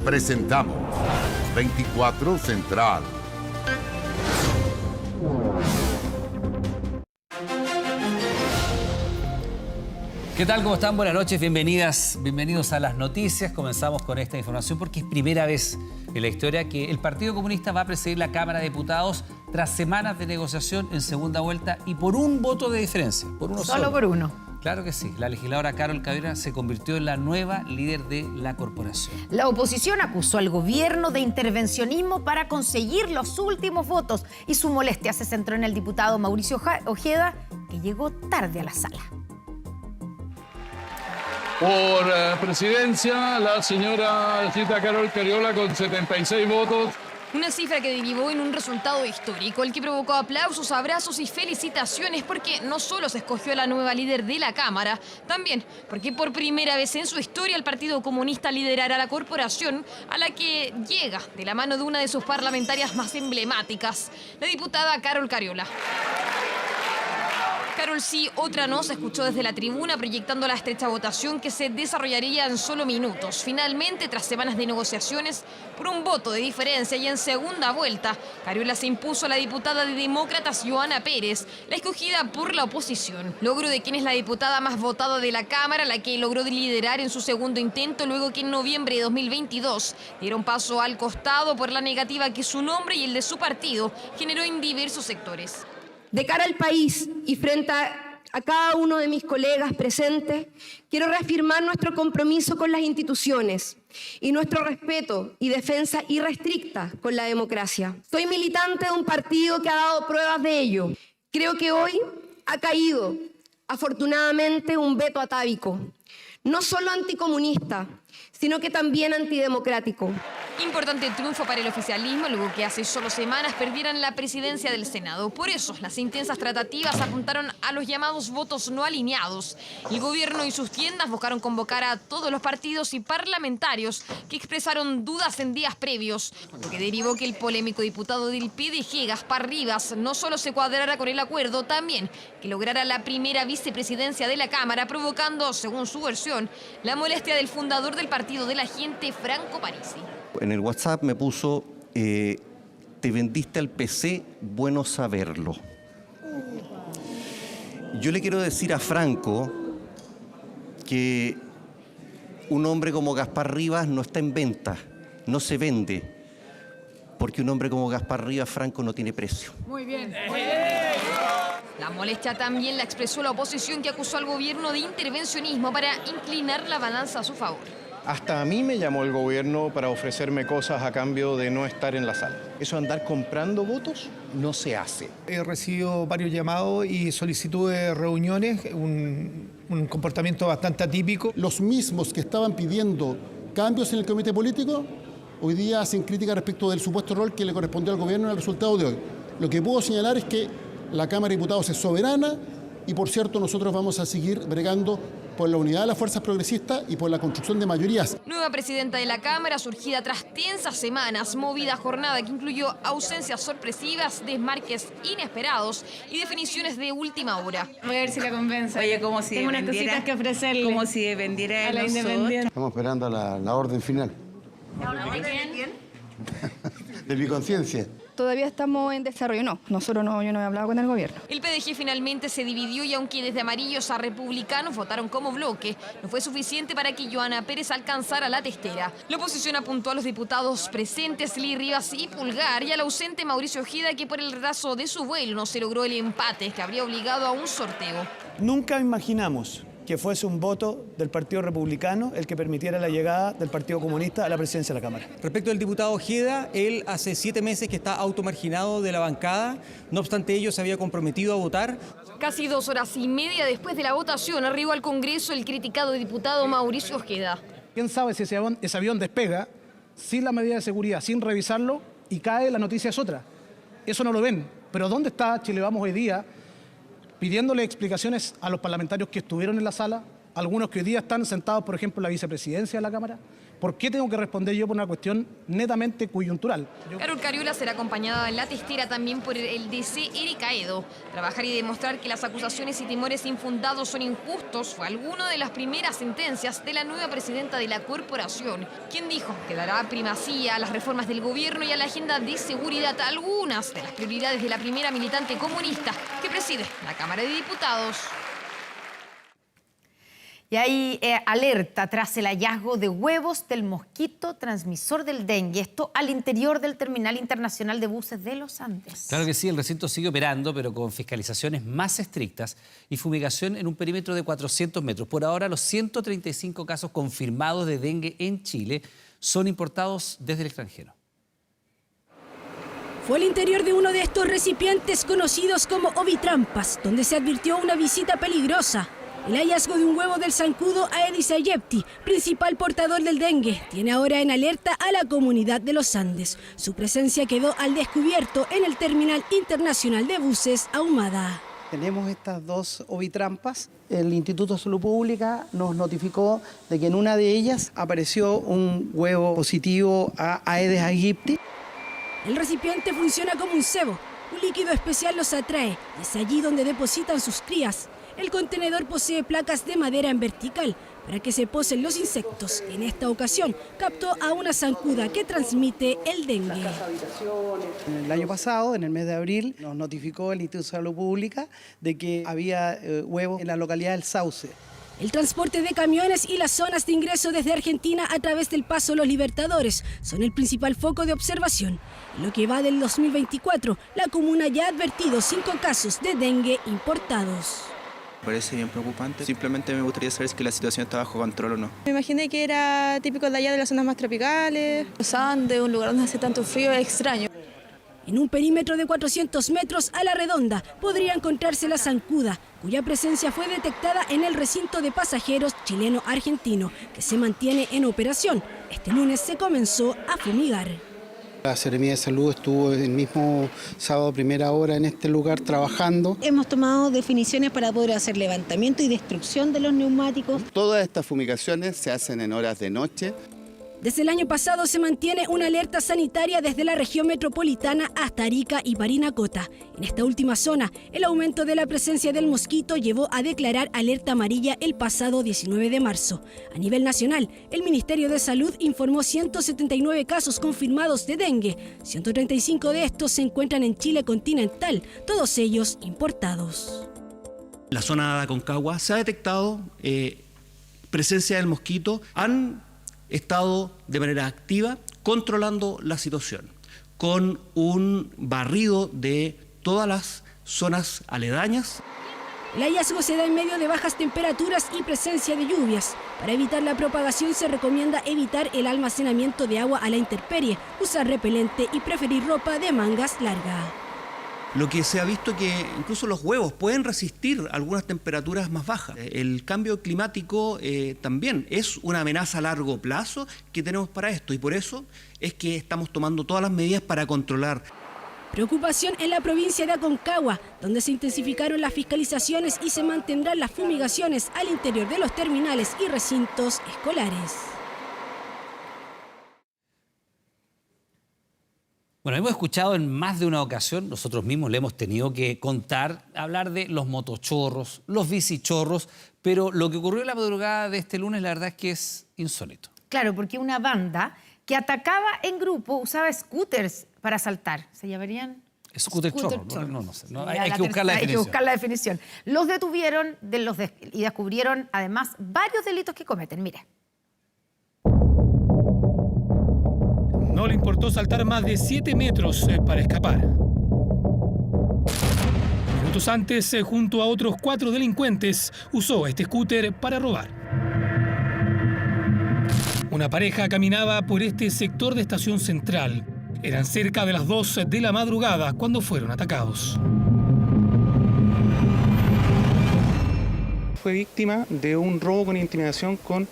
Presentamos 24 Central. ¿Qué tal? ¿Cómo están? Buenas noches, bienvenidos a las noticias. Comenzamos con esta información porque es primera vez en la historia que el Partido Comunista va a presidir la Cámara de Diputados tras semanas de negociación en segunda vuelta y por un voto de diferencia, por uno solo. Solo por uno. Claro que sí. La legisladora Carol Cabrera se convirtió en la nueva líder de la corporación. La oposición acusó al gobierno de intervencionismo para conseguir los últimos votos y su molestia se centró en el diputado Mauricio Ojeda, que llegó tarde a la sala. Por presidencia, la señora Carol Cariola con 76 votos. Una cifra que derivó en un resultado histórico, el que provocó aplausos, abrazos y felicitaciones porque no solo se escogió a la nueva líder de la Cámara, también porque por primera vez en su historia el Partido Comunista liderará la corporación a la que llega de la mano de una de sus parlamentarias más emblemáticas, la diputada Carol Cariola. Carol sí, otra no, se escuchó desde la tribuna proyectando la estrecha votación que se desarrollaría en solo minutos. Finalmente, tras semanas de negociaciones, por un voto de diferencia y en segunda vuelta, Cariola se impuso a la diputada de Demócratas Johanna Pérez, la escogida por la oposición. Logro de quien es la diputada más votada de la Cámara, la que logró liderar en su segundo intento luego que en noviembre de 2022 dieron paso al costado por la negativa que su nombre y el de su partido generó en diversos sectores. De cara al país y frente a cada uno de mis colegas presentes, quiero reafirmar nuestro compromiso con las instituciones y nuestro respeto y defensa irrestricta con la democracia. Soy militante de un partido que ha dado pruebas de ello. Creo que hoy ha caído, afortunadamente, un veto atávico, no solo anticomunista, sino que también antidemocrático. Importante triunfo para el oficialismo, luego que hace solo semanas perdieran la presidencia del Senado. Por eso, las intensas tratativas apuntaron a los llamados votos no alineados. El gobierno y sus tiendas buscaron convocar a todos los partidos y parlamentarios que expresaron dudas en días previos, lo que derivó que el polémico diputado del PDG, Gaspar Rivas, no solo se cuadrara con el acuerdo, también que lograra la primera vicepresidencia de la Cámara, provocando, según su versión, la molestia del fundador del Partido de la Gente, Franco Parisi. En el WhatsApp me puso, te vendiste al PC, bueno saberlo. Yo le quiero decir a Franco que un hombre como Gaspar Rivas no está en venta, no se vende, porque un hombre como Gaspar Rivas, Franco, no tiene precio. Muy bien. La molestia también la expresó la oposición, que acusó al gobierno de intervencionismo para inclinar la balanza a su favor. Hasta a mí me llamó el gobierno para ofrecerme cosas a cambio de no estar en la sala. Eso de andar comprando votos no se hace. He recibido varios llamados y solicitudes de reuniones, un comportamiento bastante atípico. Los mismos que estaban pidiendo cambios en el comité político, hoy día hacen crítica respecto del supuesto rol que le correspondió al gobierno en el resultado de hoy. Lo que puedo señalar es que la Cámara de Diputados es soberana y, por cierto, nosotros vamos a seguir bregando por la unidad de las fuerzas progresistas y por la construcción de mayorías. Nueva presidenta de la Cámara, surgida tras tensas semanas, movida jornada que incluyó ausencias sorpresivas, desmarques inesperados y definiciones de última hora. Voy a ver si la convence. Oye, como si tengo unas cositas que ofrecerle. Como si vendiera a la Independiente. Estamos esperando la orden final. ¿De quién? De mi conciencia. Todavía estamos en desarrollo. Yo no he hablado con el gobierno. El PDG finalmente se dividió y aunque desde amarillos a republicanos votaron como bloque, no fue suficiente para que Johanna Pérez alcanzara la testera. La oposición apuntó a los diputados presentes, Lee Rivas y Pulgar, y al ausente Mauricio Ojeda, que por el retraso de su vuelo no se logró el empate que habría obligado a un sorteo. Nunca imaginamos que fuese un voto del Partido Republicano el que permitiera la llegada del Partido Comunista a la presidencia de la Cámara. Respecto al diputado Ojeda, él hace 7 meses que está automarginado de la bancada, no obstante ello se había comprometido a votar. Casi 2 horas y media después de la votación arribó al Congreso el criticado diputado Mauricio Ojeda. ¿Quién sabe si ese avión despega sin la medida de seguridad, sin revisarlo, y cae, la noticia es otra? Eso no lo ven. Pero ¿dónde está Chile Vamos hoy día pidiéndole explicaciones a los parlamentarios que estuvieron en la sala, algunos que hoy día están sentados, por ejemplo, en la vicepresidencia de la Cámara, ¿Por qué tengo que responder yo por una cuestión netamente coyuntural? Carol Cariola será acompañada en la testera también por el DC Eric Aedo. Trabajar y demostrar que las acusaciones y temores infundados son injustos fue alguna de las primeras sentencias de la nueva presidenta de la corporación, quien dijo que dará primacía a las reformas del gobierno y a la agenda de seguridad, algunas de las prioridades de la primera militante comunista que preside la Cámara de Diputados. Y hay alerta tras el hallazgo de huevos del mosquito transmisor del dengue. Esto al interior del Terminal Internacional de Buses de los Andes. Claro que sí, el recinto sigue operando, pero con fiscalizaciones más estrictas y fumigación en un perímetro de 400 metros. Por ahora, los 135 casos confirmados de dengue en Chile son importados desde el extranjero. Fue al interior de uno de estos recipientes conocidos como ovitrampas, donde se advirtió una visita peligrosa. El hallazgo de un huevo del zancudo Aedes aegypti, principal portador del dengue, tiene ahora en alerta a la comunidad de los Andes. Su presencia quedó al descubierto en el Terminal Internacional de Buses Ahumada. Tenemos estas dos ovitrampas. El Instituto de Salud Pública nos notificó de que en una de ellas apareció un huevo positivo a Aedes aegypti. El recipiente funciona como un cebo. Un líquido especial los atrae y es allí donde depositan sus crías. El contenedor posee placas de madera en vertical para que se posen los insectos. En esta ocasión captó a una zancuda que transmite el dengue. El año pasado, en el mes de abril, nos notificó el Instituto de Salud Pública de que había huevos en la localidad del Sauce. El transporte de camiones y las zonas de ingreso desde Argentina a través del Paso Los Libertadores son el principal foco de observación. En lo que va del 2024, la comuna ya ha advertido 5 casos de dengue importados. Me parece bien preocupante. Simplemente me gustaría saber si la situación está bajo control o no. Me imaginé que era típico de allá de las zonas más tropicales. Los Andes, un lugar donde hace tanto frío, es extraño. En un perímetro de 400 metros a la redonda podría encontrarse la zancuda, cuya presencia fue detectada en el recinto de pasajeros chileno-argentino, que se mantiene en operación. Este lunes se comenzó a fumigar. La Seremía de Salud estuvo el mismo sábado primera hora en este lugar trabajando. Hemos tomado definiciones para poder hacer levantamiento y destrucción de los neumáticos. Todas estas fumigaciones se hacen en horas de noche. Desde el año pasado se mantiene una alerta sanitaria desde la región metropolitana hasta Arica y Parinacota. En esta última zona, el aumento de la presencia del mosquito llevó a declarar alerta amarilla el pasado 19 de marzo. A nivel nacional, el Ministerio de Salud informó 179 casos confirmados de dengue. 135 de estos se encuentran en Chile continental, todos ellos importados. En la zona de Aconcagua se ha detectado presencia del mosquito. Han estado de manera activa controlando la situación con un barrido de todas las zonas aledañas. El hallazgo se da en medio de bajas temperaturas y presencia de lluvias. Para evitar la propagación se recomienda evitar el almacenamiento de agua a la intemperie, usar repelente y preferir ropa de mangas largas. Lo que se ha visto que incluso los huevos pueden resistir algunas temperaturas más bajas. El cambio climático también es una amenaza a largo plazo que tenemos para esto y por eso es que estamos tomando todas las medidas para controlar. Preocupación en la provincia de Aconcagua, donde se intensificaron las fiscalizaciones y se mantendrán las fumigaciones al interior de los terminales y recintos escolares. Bueno, hemos escuchado en más de una ocasión, nosotros mismos le hemos tenido que contar, hablar de los motochorros, los bicichorros, pero lo que ocurrió en la madrugada de este lunes, la verdad es que es insólito. Claro, porque una banda que atacaba en grupo usaba scooters para asaltar. ¿Se llamarían? Scooter chorro, no sé. No, hay que buscar la definición. Hay que buscar la definición. Los detuvieron y descubrieron además varios delitos que cometen. Mire. No le importó saltar más de 7 metros para escapar. Minutos antes, junto a otros 4 delincuentes, usó este scooter para robar. Una pareja caminaba por este sector de Estación Central. Eran cerca de las 2 de la madrugada cuando fueron atacados. Fue víctima de un robo con intimidación con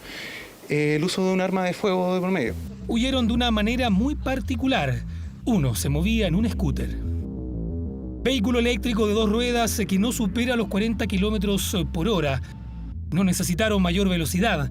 el uso de un arma de fuego de por medio. Huyeron de una manera muy particular. Uno se movía en un scooter. Vehículo eléctrico de 2 ruedas que no supera los 40 kilómetros por hora. No necesitaron mayor velocidad.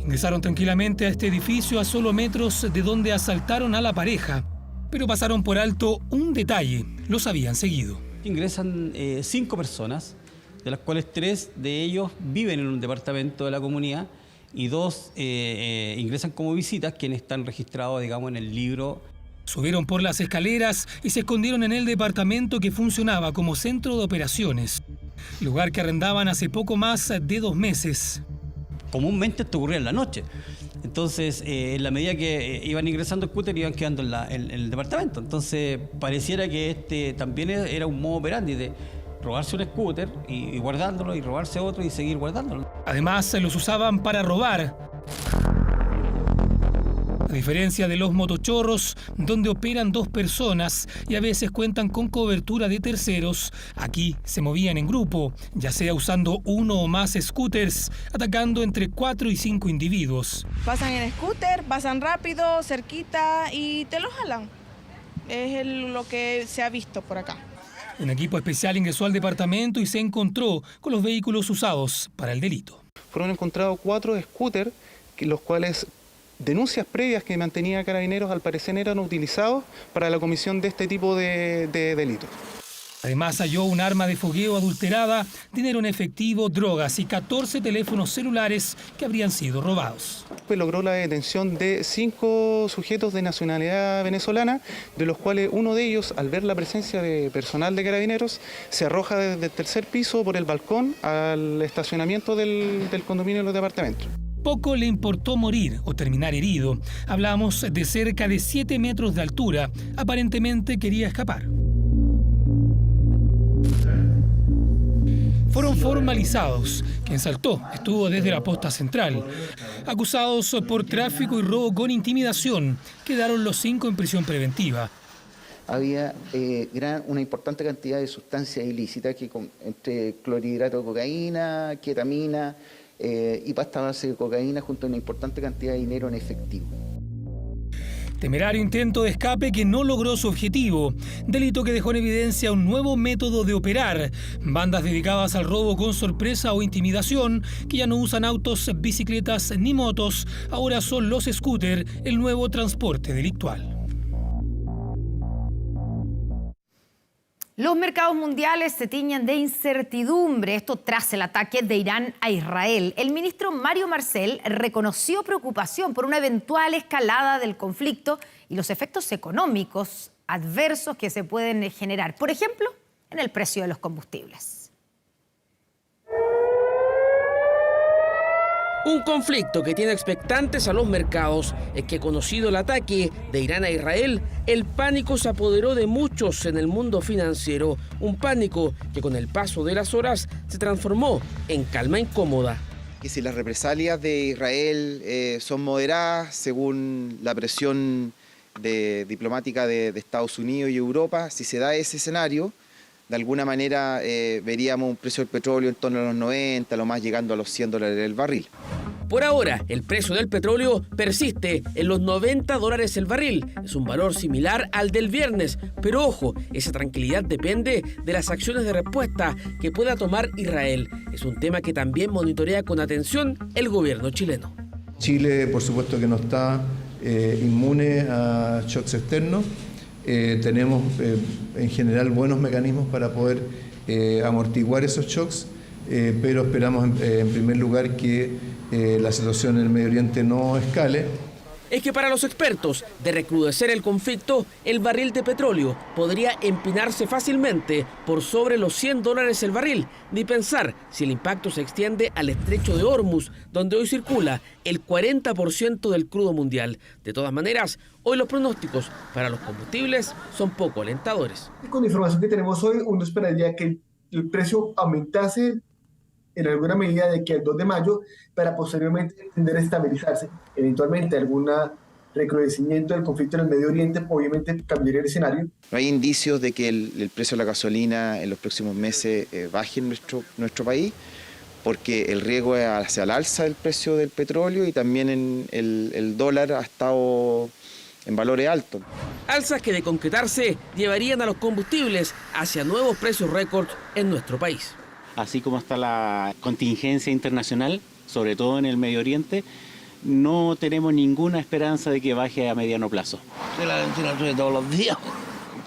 Ingresaron tranquilamente a este edificio a solo metros de donde asaltaron a la pareja, pero pasaron por alto un detalle: los habían seguido. Ingresan 5 personas, de las cuales 3 de ellos viven en un departamento de la comunidad y 2 ingresan como visitas, quienes están registrados, digamos, en el libro. Subieron por las escaleras y se escondieron en el departamento que funcionaba como centro de operaciones, lugar que arrendaban hace poco más de 2 meses. Comúnmente esto ocurría en la noche. Entonces, en la medida que iban ingresando scooter, iban quedando en el departamento. Entonces, pareciera que también era un modo operandi de robarse un scooter y guardándolo, y robarse otro y seguir guardándolo. Además, los usaban para robar. A diferencia de los motochorros, donde operan 2 personas y a veces cuentan con cobertura de terceros, aquí se movían en grupo, ya sea usando uno o más scooters, atacando entre 4 y 5 individuos. Pasan en scooter, pasan rápido, cerquita y te lo jalan. Es lo que se ha visto por acá. Un equipo especial ingresó al departamento y se encontró con los vehículos usados para el delito. Fueron encontrados 4 scooters, los cuales denuncias previas que mantenía Carabineros al parecer eran utilizados para la comisión de este tipo de delitos. Además halló un arma de fogueo adulterada, dinero en efectivo, drogas y 14 teléfonos celulares que habrían sido robados. Logró la detención de 5 sujetos de nacionalidad venezolana, de los cuales uno de ellos, al ver la presencia de personal de Carabineros, se arroja desde el 3er piso por el balcón al estacionamiento del condominio de los departamentos. Poco le importó morir o terminar herido. Hablamos de cerca de 7 metros de altura. Aparentemente quería escapar. Fueron formalizados. Quien saltó estuvo desde la posta central. Acusados por tráfico y robo con intimidación, quedaron los 5 en prisión preventiva. Había una importante cantidad de sustancias ilícitas, entre clorhidrato de cocaína, ketamina y pasta base de cocaína, junto a una importante cantidad de dinero en efectivo. Temerario intento de escape que no logró su objetivo. Delito que dejó en evidencia un nuevo método de operar. Bandas dedicadas al robo con sorpresa o intimidación, que ya no usan autos, bicicletas ni motos. Ahora son los scooters, el nuevo transporte delictual. Los mercados mundiales se tiñen de incertidumbre, esto tras el ataque de Irán a Israel. El ministro Mario Marcel reconoció preocupación por una eventual escalada del conflicto y los efectos económicos adversos que se pueden generar, por ejemplo, en el precio de los combustibles. Un conflicto que tiene expectantes a los mercados es que, conocido el ataque de Irán a Israel, el pánico se apoderó de muchos en el mundo financiero. Un pánico que con el paso de las horas se transformó en calma incómoda. Que si las represalias de Israel son moderadas según la presión diplomática de Estados Unidos y Europa, si se da ese escenario, de alguna manera veríamos un precio del petróleo en torno a los 90, lo más llegando a los $100 el barril. Por ahora, el precio del petróleo persiste en los $90 el barril. Es un valor similar al del viernes, pero ojo, esa tranquilidad depende de las acciones de respuesta que pueda tomar Israel. Es un tema que también monitorea con atención el gobierno chileno. Chile, por supuesto que no está inmune a shocks externos. Tenemos en general buenos mecanismos para poder amortiguar esos shocks, pero esperamos en primer lugar que la situación en el Medio Oriente no escale. Es que para los expertos, de recrudecer el conflicto, el barril de petróleo podría empinarse fácilmente por sobre los $100 el barril, ni pensar si el impacto se extiende al estrecho de Hormuz, donde hoy circula el 40% del crudo mundial. De todas maneras, hoy los pronósticos para los combustibles son poco alentadores. Con la información que tenemos hoy, uno esperaría que el precio aumentase en alguna medida de que el 2 de mayo para posteriormente tender a estabilizarse. Eventualmente algún recrudecimiento del conflicto en el Medio Oriente obviamente cambiaría el escenario. No hay indicios de que el precio de la gasolina en los próximos meses baje en nuestro país, porque el riesgo es hacia el alza del precio del petróleo y también el dólar ha estado en valores altos. Alzas que de concretarse llevarían a los combustibles hacia nuevos precios récord en nuestro país. Así como está la contingencia internacional, sobre todo en el Medio Oriente, no tenemos ninguna esperanza de que baje a mediano plazo. La Valentina sube todos los días.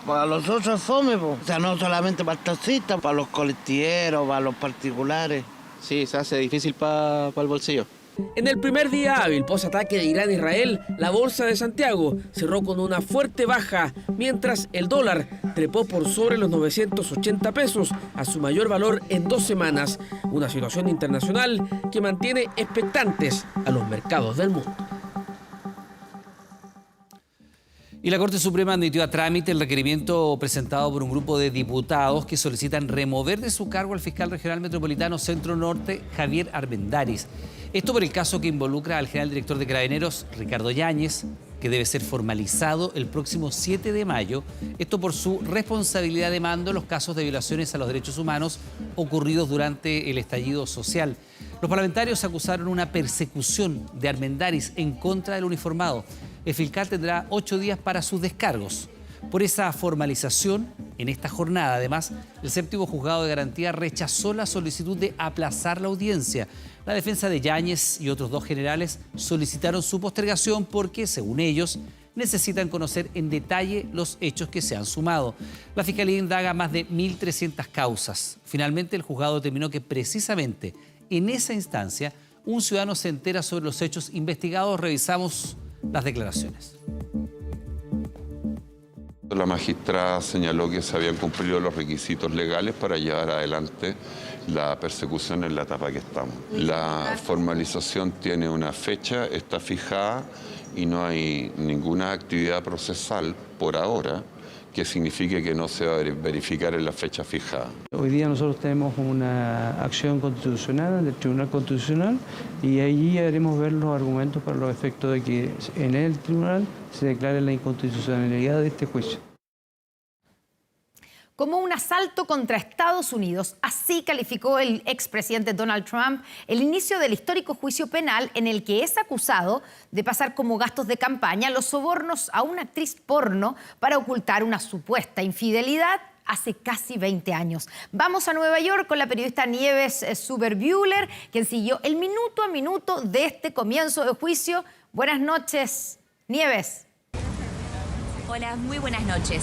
Para los otros fome, o sea, no solamente para el taxista, para los colectiveros, para los particulares. Sí, se hace difícil para el bolsillo. En el primer día hábil post-ataque de Irán a Israel, la bolsa de Santiago cerró con una fuerte baja, mientras el dólar trepó por sobre los 980 pesos, a su mayor valor en 2 semanas. Una situación internacional que mantiene expectantes a los mercados del mundo. Y la Corte Suprema admitió a trámite el requerimiento presentado por un grupo de diputados que solicitan remover de su cargo al fiscal regional metropolitano Centro Norte, Javier Armendáriz. Esto por el caso que involucra al general director de Carabineros, Ricardo Yáñez, que debe ser formalizado el próximo 7 de mayo. Esto por su responsabilidad de mando en los casos de violaciones a los derechos humanos ocurridos durante el estallido social. Los parlamentarios acusaron una persecución de Armendáriz en contra del uniformado. El fiscal tendrá 8 días para sus descargos. Por esa formalización, en esta jornada, además, el séptimo juzgado de garantía rechazó la solicitud de aplazar la audiencia. La defensa de Yáñez y otros 2 generales solicitaron su postergación porque, según ellos, necesitan conocer en detalle los hechos que se han sumado. La Fiscalía indaga más de 1.300 causas. Finalmente, el juzgado determinó que precisamente en esa instancia un ciudadano se entera sobre los hechos investigados. Revisamos las declaraciones. La magistrada señaló que se habían cumplido los requisitos legales para llevar adelante la persecución en la etapa que estamos. La formalización tiene una fecha, está fijada y no hay ninguna actividad procesal por ahora que signifique que no se va a verificar en la fecha fijada. Hoy día nosotros tenemos una acción constitucional del Tribunal Constitucional y allí haremos ver los argumentos para los efectos de que en el tribunal se declare la inconstitucionalidad de este juicio. Como un asalto contra Estados Unidos, así calificó el expresidente Donald Trump el inicio del histórico juicio penal en el que es acusado de pasar como gastos de campaña los sobornos a una actriz porno para ocultar una supuesta infidelidad hace casi 20 años. Vamos a Nueva York con la periodista Nieves Zuber-Buehler, quien siguió el minuto a minuto de este comienzo de juicio. Buenas noches, Nieves. Hola, muy buenas noches.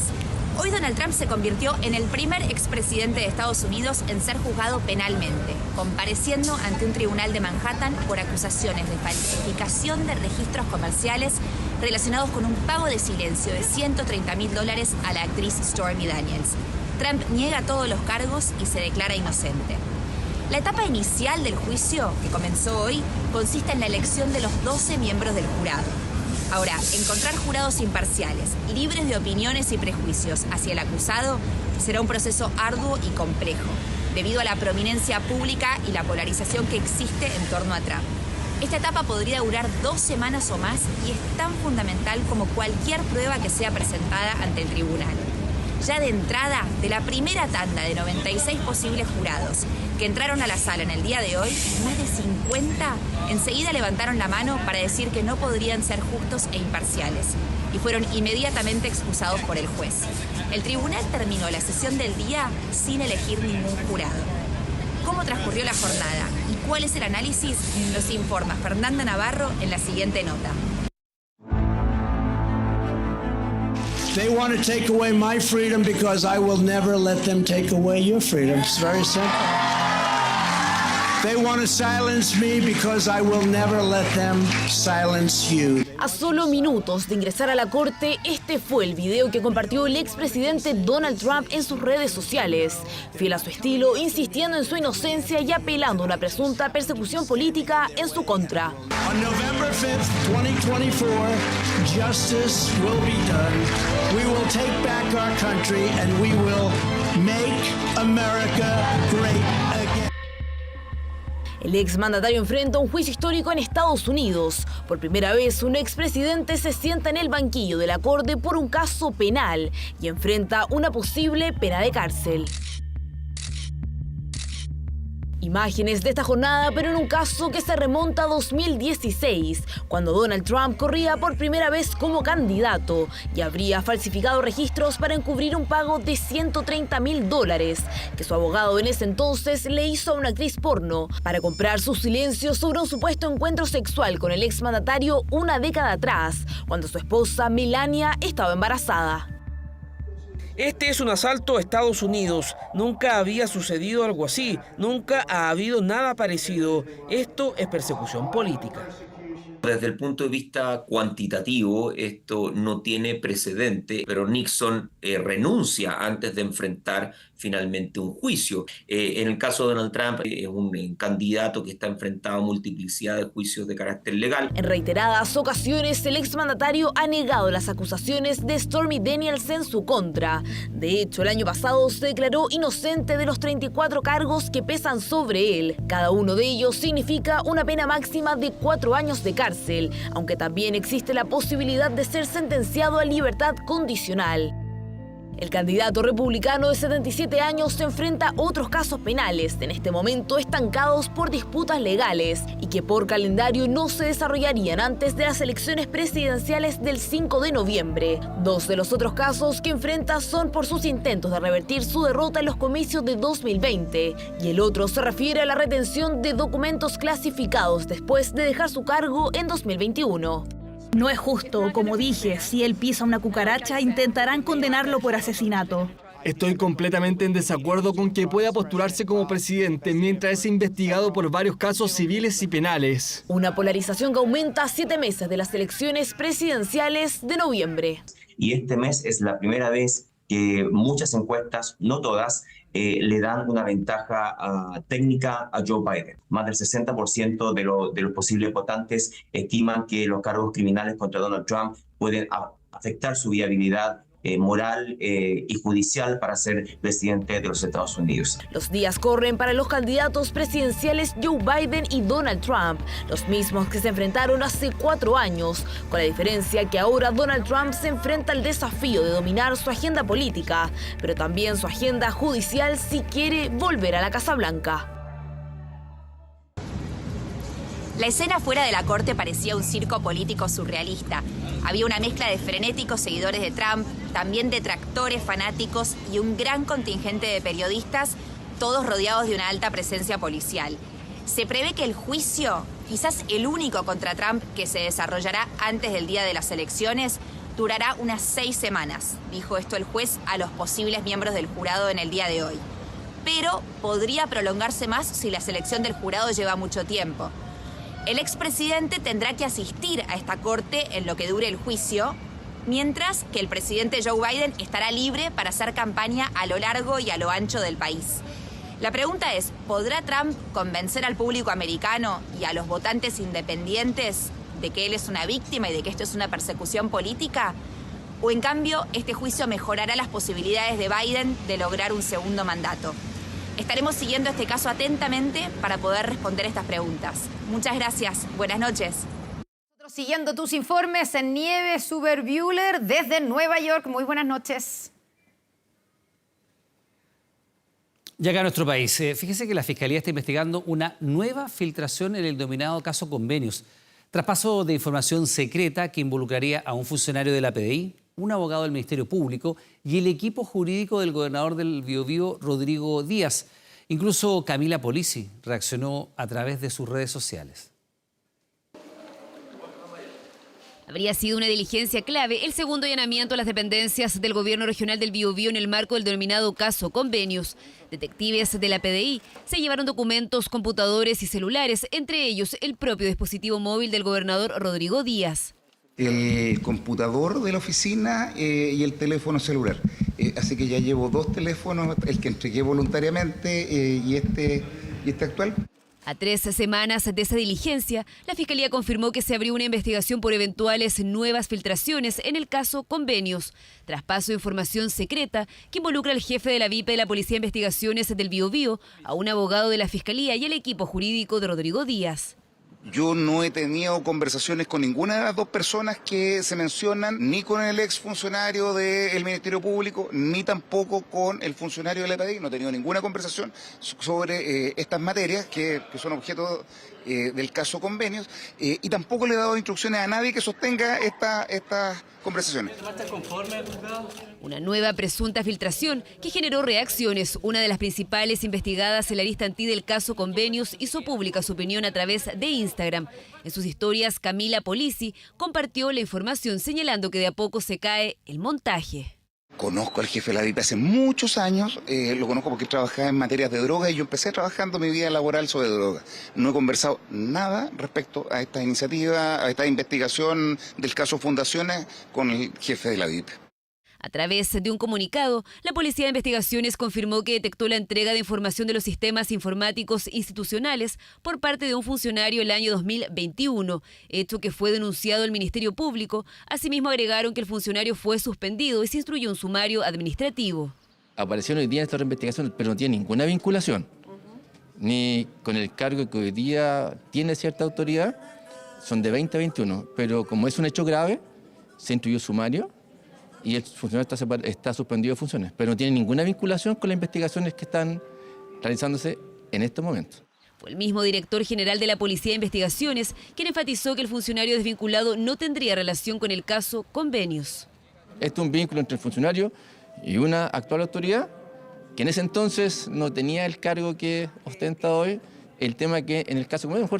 Hoy Donald Trump se convirtió en el primer expresidente de Estados Unidos en ser juzgado penalmente, compareciendo ante un tribunal de Manhattan por acusaciones de falsificación de registros comerciales relacionados con un pago de silencio de $130.000 a la actriz Stormy Daniels. Trump niega todos los cargos y se declara inocente. La etapa inicial del juicio, que comenzó hoy, consiste en la elección de los 12 miembros del jurado. Ahora, encontrar jurados imparciales, libres de opiniones y prejuicios hacia el acusado, será un proceso arduo y complejo, debido a la prominencia pública y la polarización que existe en torno a Trump. Esta etapa podría durar 2 semanas o más y es tan fundamental como cualquier prueba que sea presentada ante el tribunal. Ya de entrada, de la primera tanda de 96 posibles jurados que entraron a la sala en el día de hoy, más de 50 enseguida levantaron la mano para decir que no podrían ser justos e imparciales y fueron inmediatamente excusados por el juez. El tribunal terminó la sesión del día sin elegir ningún jurado. ¿Cómo transcurrió la jornada y cuál es el análisis? Nos informa Fernanda Navarro en la siguiente nota. They want to take away my freedom because I will never let them take away your freedom. It's very simple. They want to silence me because I will never let them silence you. A solo minutos de ingresar a la corte, este fue el video que compartió el expresidente Donald Trump en sus redes sociales. Fiel a su estilo, insistiendo en su inocencia y apelando a una presunta persecución política en su contra. On November 5th, 2024, justice will be done. We will take back our country and we will make America great again. El exmandatario enfrenta un juicio histórico en Estados Unidos. Por primera vez, un expresidente se sienta en el banquillo de la Corte por un caso penal y enfrenta una posible pena de cárcel. Imágenes de esta jornada, pero en un caso que se remonta a 2016, cuando Donald Trump corría por primera vez como candidato y habría falsificado registros para encubrir un pago de $130.000 que su abogado en ese entonces le hizo a una actriz porno para comprar su silencio sobre un supuesto encuentro sexual con el exmandatario una década atrás, cuando su esposa Melania estaba embarazada. Este es un asalto a Estados Unidos. Nunca había sucedido algo así. Nunca ha habido nada parecido. Esto es persecución política. Desde el punto de vista cuantitativo, esto no tiene precedente, pero Nixon renuncia antes de enfrentar finalmente un juicio. En el caso de Donald Trump, es un candidato que está enfrentado a multiplicidad de juicios de carácter legal. En reiteradas ocasiones, el exmandatario ha negado las acusaciones de Stormy Daniels en su contra. De hecho, el año pasado se declaró inocente de los 34 cargos que pesan sobre él. Cada uno de ellos significa una pena máxima de 4 años de cárcel, aunque también existe la posibilidad de ser sentenciado a libertad condicional. El candidato republicano de 77 años se enfrenta a otros casos penales, en este momento estancados por disputas legales y que por calendario no se desarrollarían antes de las elecciones presidenciales del 5 de noviembre. 2 de los otros casos que enfrenta son por sus intentos de revertir su derrota en los comicios de 2020 y el otro se refiere a la retención de documentos clasificados después de dejar su cargo en 2021. No es justo, como dije, si él pisa una cucaracha, intentarán condenarlo por asesinato. Estoy completamente en desacuerdo con que pueda postularse como presidente mientras es investigado por varios casos civiles y penales. Una polarización que aumenta a 7 meses de las elecciones presidenciales de noviembre. Y este mes es la primera vez que muchas encuestas, no todas, le dan una ventaja técnica a Joe Biden. Más del 60% de los posibles votantes estiman que los cargos criminales contra Donald Trump pueden afectar su viabilidad moral y judicial para ser presidente de los Estados Unidos. Los días corren para los candidatos presidenciales Joe Biden y Donald Trump, los mismos que se enfrentaron hace 4 años, con la diferencia que ahora Donald Trump se enfrenta al desafío de dominar su agenda política, pero también su agenda judicial si quiere volver a la Casa Blanca. La escena fuera de la corte parecía un circo político surrealista. Había una mezcla de frenéticos seguidores de Trump, también detractores fanáticos y un gran contingente de periodistas, todos rodeados de una alta presencia policial. Se prevé que el juicio, quizás el único contra Trump que se desarrollará antes del día de las elecciones, durará unas 6 semanas, dijo esto el juez a los posibles miembros del jurado en el día de hoy. Pero podría prolongarse más si la selección del jurado lleva mucho tiempo. El expresidente tendrá que asistir a esta corte en lo que dure el juicio, mientras que el presidente Joe Biden estará libre para hacer campaña a lo largo y a lo ancho del país. La pregunta es, ¿podrá Trump convencer al público americano y a los votantes independientes de que él es una víctima y de que esto es una persecución política? ¿O en cambio, este juicio mejorará las posibilidades de Biden de lograr un segundo mandato? Estaremos siguiendo este caso atentamente para poder responder estas preguntas. Muchas gracias. Buenas noches. Nosotros siguiendo tus informes en Nieves Uberbuehler desde Nueva York. Muy buenas noches. Y acá en nuestro país, fíjese que la Fiscalía está investigando una nueva filtración en el denominado caso Convenios. Traspaso de información secreta que involucraría a un funcionario de la PDI, un abogado del Ministerio Público y el equipo jurídico del gobernador del Biobío, Rodrigo Díaz. Incluso Camila Polisi reaccionó a través de sus redes sociales. Habría sido una diligencia clave el segundo allanamiento a las dependencias del Gobierno Regional del Biobío en el marco del denominado caso Convenios. Detectives de la PDI se llevaron documentos, computadores y celulares, entre ellos el propio dispositivo móvil del gobernador Rodrigo Díaz. El computador de la oficina y el teléfono celular. Así que ya llevo 2 teléfonos, el que entregué voluntariamente y este actual. A 3 semanas de esa diligencia, la Fiscalía confirmó que se abrió una investigación por eventuales nuevas filtraciones en el caso Convenios, traspaso de información secreta que involucra al jefe de la VIP de la Policía de Investigaciones del Biobío, a un abogado de la Fiscalía y al equipo jurídico de Rodrigo Díaz. Yo no he tenido conversaciones con ninguna de las dos personas que se mencionan, ni con el exfuncionario del Ministerio Público, ni tampoco con el funcionario de la PDI. No he tenido ninguna conversación sobre estas materias que son objeto del caso Convenios, y tampoco le he dado instrucciones a nadie que sostenga estas conversaciones. Una nueva presunta filtración que generó reacciones. Una de las principales investigadas en la lista anti del caso Convenios hizo pública su opinión a través de Instagram. En sus historias, Camila Polisi compartió la información señalando que de a poco se cae el montaje. Conozco al jefe de la DIP hace muchos años, lo conozco porque trabajaba en materias de droga y yo empecé trabajando mi vida laboral sobre droga. No he conversado nada respecto a esta iniciativa, a esta investigación del caso Fundaciones con el jefe de la DIP. A través de un comunicado, la Policía de Investigaciones confirmó que detectó la entrega de información de los sistemas informáticos institucionales por parte de un funcionario el año 2021, hecho que fue denunciado al Ministerio Público. Asimismo, agregaron que el funcionario fue suspendido y se instruyó un sumario administrativo. Apareció hoy día en esta investigación, pero no tiene ninguna vinculación, ni con el cargo que hoy día tiene cierta autoridad, son de 2021, pero como es un hecho grave, se instruyó sumario y el funcionario está suspendido de funciones, pero no tiene ninguna vinculación con las investigaciones que están realizándose en este momento. Fue el mismo director general de la Policía de Investigaciones quien enfatizó que el funcionario desvinculado no tendría relación con el caso Convenios. Este es un vínculo entre el funcionario y una actual autoridad que en ese entonces no tenía el cargo que ostenta hoy. El tema que en el caso Convenios,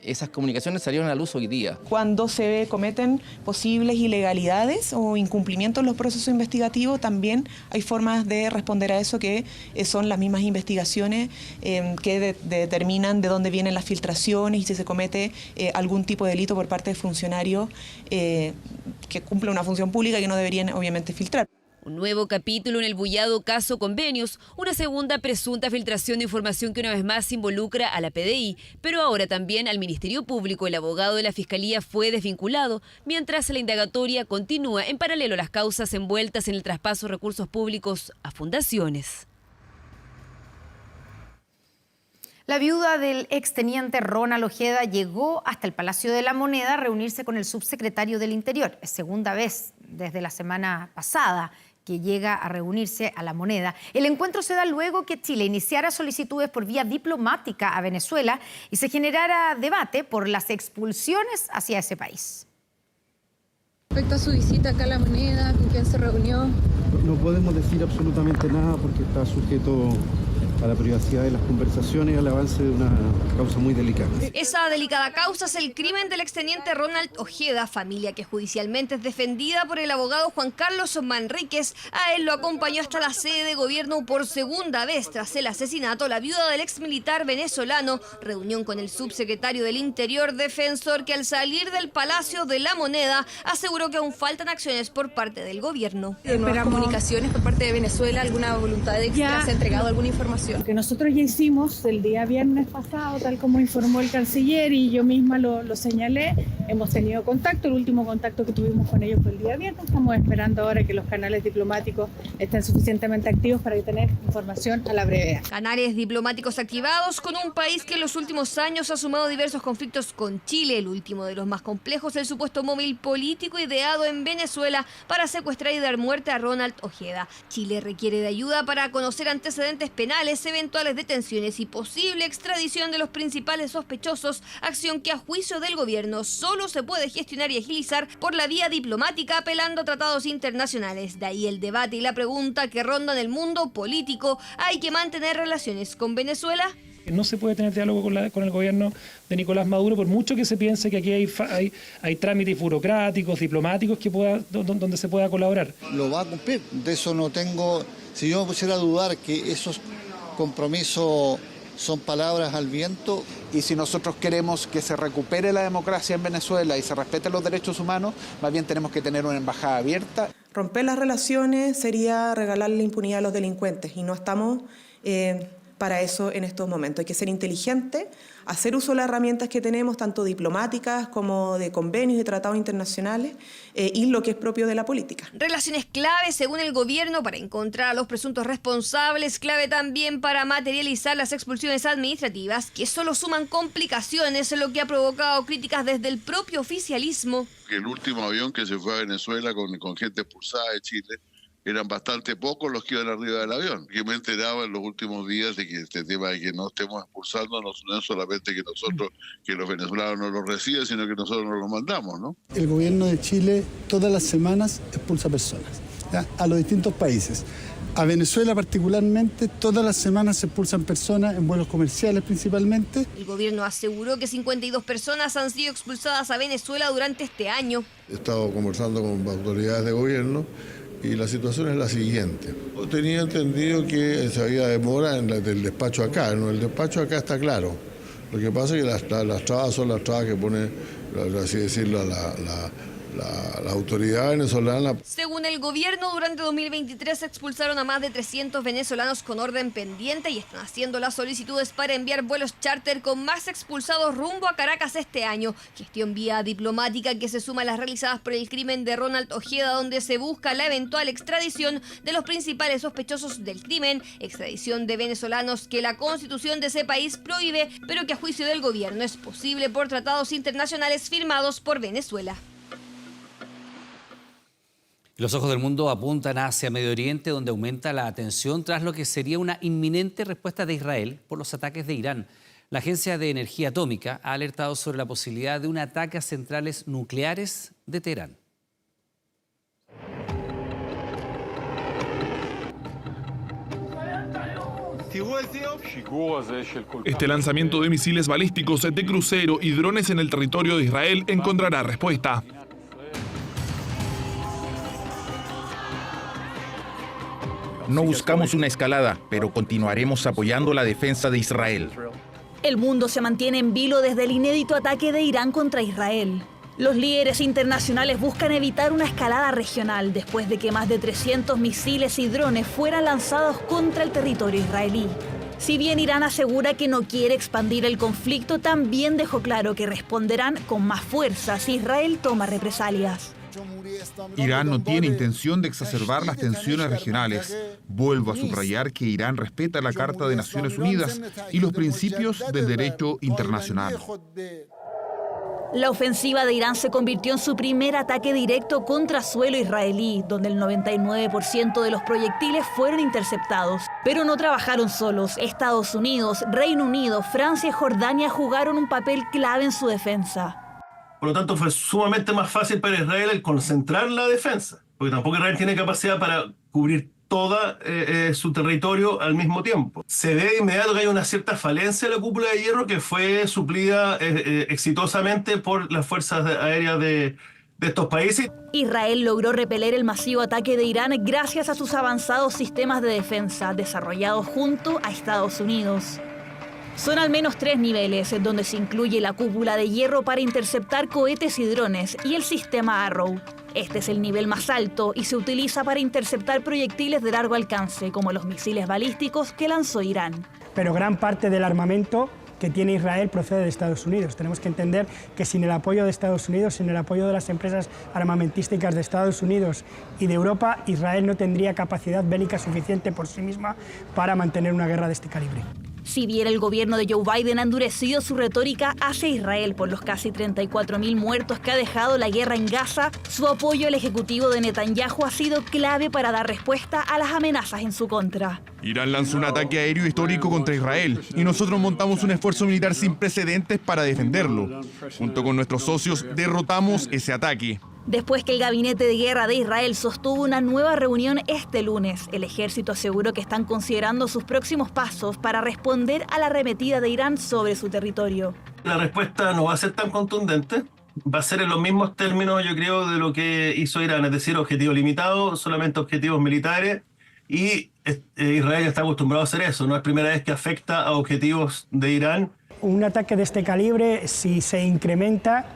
esas comunicaciones salieron a la luz hoy día. Cuando se cometen posibles ilegalidades o incumplimientos en los procesos investigativos, también hay formas de responder a eso que son las mismas investigaciones que determinan de dónde vienen las filtraciones y si se comete algún tipo de delito por parte de funcionarios que cumplen una función pública que no deberían obviamente filtrar. Un nuevo capítulo en el bullado caso Convenios, una segunda presunta filtración de información que una vez más involucra a la PDI, pero ahora también al Ministerio Público. El abogado de la Fiscalía fue desvinculado, mientras la indagatoria continúa en paralelo a las causas envueltas en el traspaso de recursos públicos a fundaciones. La viuda del exteniente Ronald Ojeda llegó hasta el Palacio de la Moneda a reunirse con el subsecretario del Interior. Es segunda vez desde la semana pasada que llega a reunirse a la Moneda. El encuentro se da luego que Chile iniciara solicitudes por vía diplomática a Venezuela y se generara debate por las expulsiones hacia ese país. Respecto a su visita acá a la Moneda, ¿con quién se reunió? No podemos decir absolutamente nada porque está sujeto a la privacidad de las conversaciones y al avance de una causa muy delicada. Esa delicada causa es el crimen del exteniente Ronald Ojeda, familia que judicialmente es defendida por el abogado Juan Carlos Manríquez. A él lo acompañó hasta la sede de gobierno por segunda vez tras el asesinato. La viuda del exmilitar venezolano, reunión con el subsecretario del Interior, defensor que al salir del Palacio de la Moneda aseguró que aún faltan acciones por parte del gobierno. ¿Nuevas comunicaciones por parte de Venezuela? ¿Alguna voluntad de que se ha entregado alguna información? Lo que nosotros ya hicimos el día viernes pasado, tal como informó el canciller y yo misma lo señalé, hemos tenido contacto. El último contacto que tuvimos con ellos fue el día viernes. Estamos esperando ahora que los canales diplomáticos estén suficientemente activos para tener información a la brevedad. Canales diplomáticos activados con un país que en los últimos años ha sumado diversos conflictos con Chile. El último de los más complejos, el supuesto móvil político ideado en Venezuela para secuestrar y dar muerte a Ronald Ojeda. Chile requiere de ayuda para conocer antecedentes penales, eventuales detenciones y posible extradición de los principales sospechosos, acción que a juicio del gobierno solo se puede gestionar y agilizar por la vía diplomática apelando a tratados internacionales. De ahí el debate y la pregunta que rondan el mundo político: ¿hay que mantener relaciones con Venezuela? No se puede tener diálogo con el gobierno de Nicolás Maduro, por mucho que se piense que aquí hay trámites burocráticos, diplomáticos donde se pueda colaborar. Lo va a cumplir, de eso no tengo. Si yo me pusiera a dudar que esos compromisos son palabras al viento. Y si nosotros queremos que se recupere la democracia en Venezuela y se respeten los derechos humanos, más bien tenemos que tener una embajada abierta. Romper las relaciones sería regalarle impunidad a los delincuentes y no estamos para eso en estos momentos. Hay que ser inteligente, hacer uso de las herramientas que tenemos, tanto diplomáticas como de convenios y tratados internacionales, y lo que es propio de la política. Relaciones clave, según el gobierno, para encontrar a los presuntos responsables, clave también para materializar las expulsiones administrativas, que solo suman complicaciones, lo que ha provocado críticas desde el propio oficialismo. El último avión que se fue a Venezuela con gente expulsada de Chile, eran bastante pocos los que iban arriba del avión. Que me enteraba en los últimos días de que este tema de que no estemos expulsando no es solamente que nosotros, que los venezolanos no los reciben, sino que nosotros nos los mandamos, ¿no? El gobierno de Chile todas las semanas expulsa personas, ¿ya? A los distintos países. A Venezuela particularmente, todas las semanas se expulsan personas en vuelos comerciales principalmente. El gobierno aseguró que 52 personas han sido expulsadas a Venezuela durante este año. He estado conversando con autoridades de gobierno y la situación es la siguiente. Yo tenía entendido que se había demora en del despacho acá, ¿no? El despacho acá está claro. Lo que pasa es que las trabas son las trabas que pone, así decirlo, la autoridad venezolana. Según el gobierno, durante 2023 se expulsaron a más de 300 venezolanos con orden pendiente y están haciendo las solicitudes para enviar vuelos charter con más expulsados rumbo a Caracas este año. Gestión vía diplomática que se suma a las realizadas por el crimen de Ronald Ojeda, donde se busca la eventual extradición de los principales sospechosos del crimen, extradición de venezolanos que la constitución de ese país prohíbe, pero que a juicio del gobierno es posible por tratados internacionales firmados por Venezuela. Los ojos del mundo apuntan hacia Medio Oriente, donde aumenta la tensión tras lo que sería una inminente respuesta de Israel por los ataques de Irán. La Agencia de Energía Atómica ha alertado sobre la posibilidad de un ataque a centrales nucleares de Teherán. Este lanzamiento de misiles balísticos de crucero y drones en el territorio de Israel encontrará respuesta. No buscamos una escalada, pero continuaremos apoyando la defensa de Israel. El mundo se mantiene en vilo desde el inédito ataque de Irán contra Israel. Los líderes internacionales buscan evitar una escalada regional después de que más de 300 misiles y drones fueran lanzados contra el territorio israelí. Si bien Irán asegura que no quiere expandir el conflicto, también dejó claro que responderán con más fuerza si Israel toma represalias. Irán no tiene intención de exacerbar las tensiones regionales. Vuelvo a subrayar que Irán respeta la Carta de Naciones Unidas y los principios del derecho internacional. La ofensiva de Irán se convirtió en su primer ataque directo contra suelo israelí, donde el 99% de los proyectiles fueron interceptados. Pero no trabajaron solos. Estados Unidos, Reino Unido, Francia y Jordania jugaron un papel clave en su defensa. Por lo tanto, fue sumamente más fácil para Israel el concentrar la defensa, porque tampoco Israel tiene capacidad para cubrir todo su territorio al mismo tiempo. Se ve de inmediato que hay una cierta falencia en la cúpula de hierro que fue suplida exitosamente por las fuerzas aéreas de estos países. Israel logró repeler el masivo ataque de Irán gracias a sus avanzados sistemas de defensa desarrollados junto a Estados Unidos. Son al menos 3 niveles, donde se incluye la cúpula de hierro para interceptar cohetes y drones y el sistema Arrow. Este es el nivel más alto y se utiliza para interceptar proyectiles de largo alcance, como los misiles balísticos que lanzó Irán. Pero gran parte del armamento que tiene Israel procede de Estados Unidos. Tenemos que entender que sin el apoyo de Estados Unidos, sin el apoyo de las empresas armamentísticas de Estados Unidos y de Europa, Israel no tendría capacidad bélica suficiente por sí misma para mantener una guerra de este calibre. Si bien el gobierno de Joe Biden ha endurecido su retórica hacia Israel por los casi 34.000 muertos que ha dejado la guerra en Gaza, su apoyo al ejecutivo de Netanyahu ha sido clave para dar respuesta a las amenazas en su contra. Irán lanzó un ataque aéreo histórico contra Israel y nosotros montamos un esfuerzo militar sin precedentes para defenderlo. Junto con nuestros socios derrotamos ese ataque. Después que el Gabinete de Guerra de Israel sostuvo una nueva reunión este lunes, el ejército aseguró que están considerando sus próximos pasos para responder a la arremetida de Irán sobre su territorio. La respuesta no va a ser tan contundente, va a ser en los mismos términos, yo creo, de lo que hizo Irán, es decir, objetivo limitado, solamente objetivos militares, y Israel está acostumbrado a hacer eso, no es primera vez que afecta a objetivos de Irán. Un ataque de este calibre, si se incrementa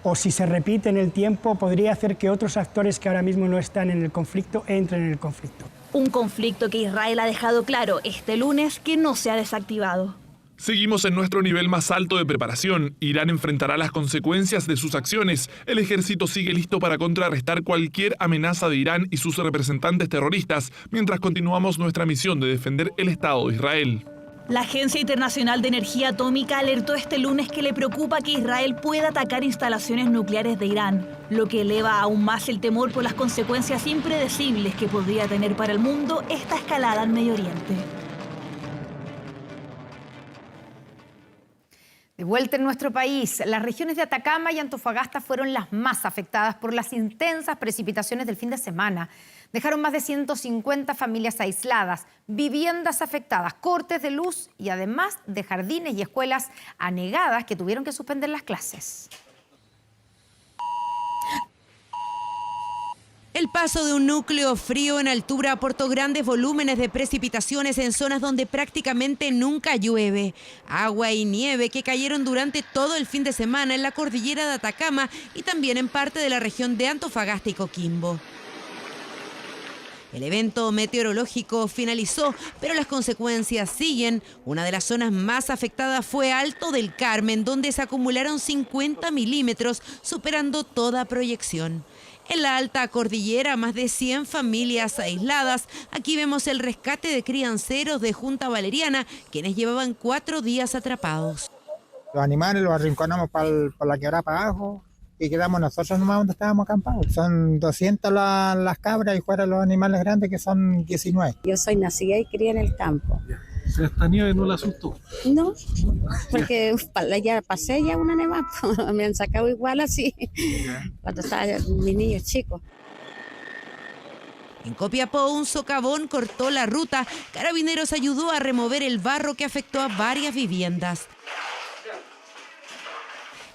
o si se repite en el tiempo, podría hacer que otros actores que ahora mismo no están en el conflicto entren en el conflicto. Un conflicto que Israel ha dejado claro este lunes que no se ha desactivado. Seguimos en nuestro nivel más alto de preparación. Irán enfrentará las consecuencias de sus acciones. El ejército sigue listo para contrarrestar cualquier amenaza de Irán y sus representantes terroristas, mientras continuamos nuestra misión de defender el Estado de Israel. La Agencia Internacional de Energía Atómica alertó este lunes que le preocupa que Israel pueda atacar instalaciones nucleares de Irán, lo que eleva aún más el temor por las consecuencias impredecibles que podría tener para el mundo esta escalada al Medio Oriente. De vuelta en nuestro país, las regiones de Atacama y Antofagasta fueron las más afectadas por las intensas precipitaciones del fin de semana. Dejaron más de 150 familias aisladas, viviendas afectadas, cortes de luz y además de jardines y escuelas anegadas que tuvieron que suspender las clases. El paso de un núcleo frío en altura aportó grandes volúmenes de precipitaciones en zonas donde prácticamente nunca llueve. Agua y nieve que cayeron durante todo el fin de semana en la cordillera de Atacama y también en parte de la región de Antofagasta y Coquimbo. El evento meteorológico finalizó, pero las consecuencias siguen. Una de las zonas más afectadas fue Alto del Carmen, donde se acumularon 50 milímetros, superando toda proyección. En la alta cordillera, más de 100 familias aisladas. Aquí vemos el rescate de crianceros de Junta Valeriana, quienes llevaban 4 días atrapados. Los animales los arrinconamos por la quebrada para abajo y quedamos nosotros nomás donde estábamos acampados. Son 200 las cabras y fuera los animales grandes que son 19. Yo soy nacida y crié en el campo. ¿Esta nieve no la asustó? No, porque ya pasé ya una nevada, me han sacado igual así, cuando estaba mis niños chicos. En Copiapó, un socavón cortó la ruta. Carabineros ayudó a remover el barro que afectó a varias viviendas.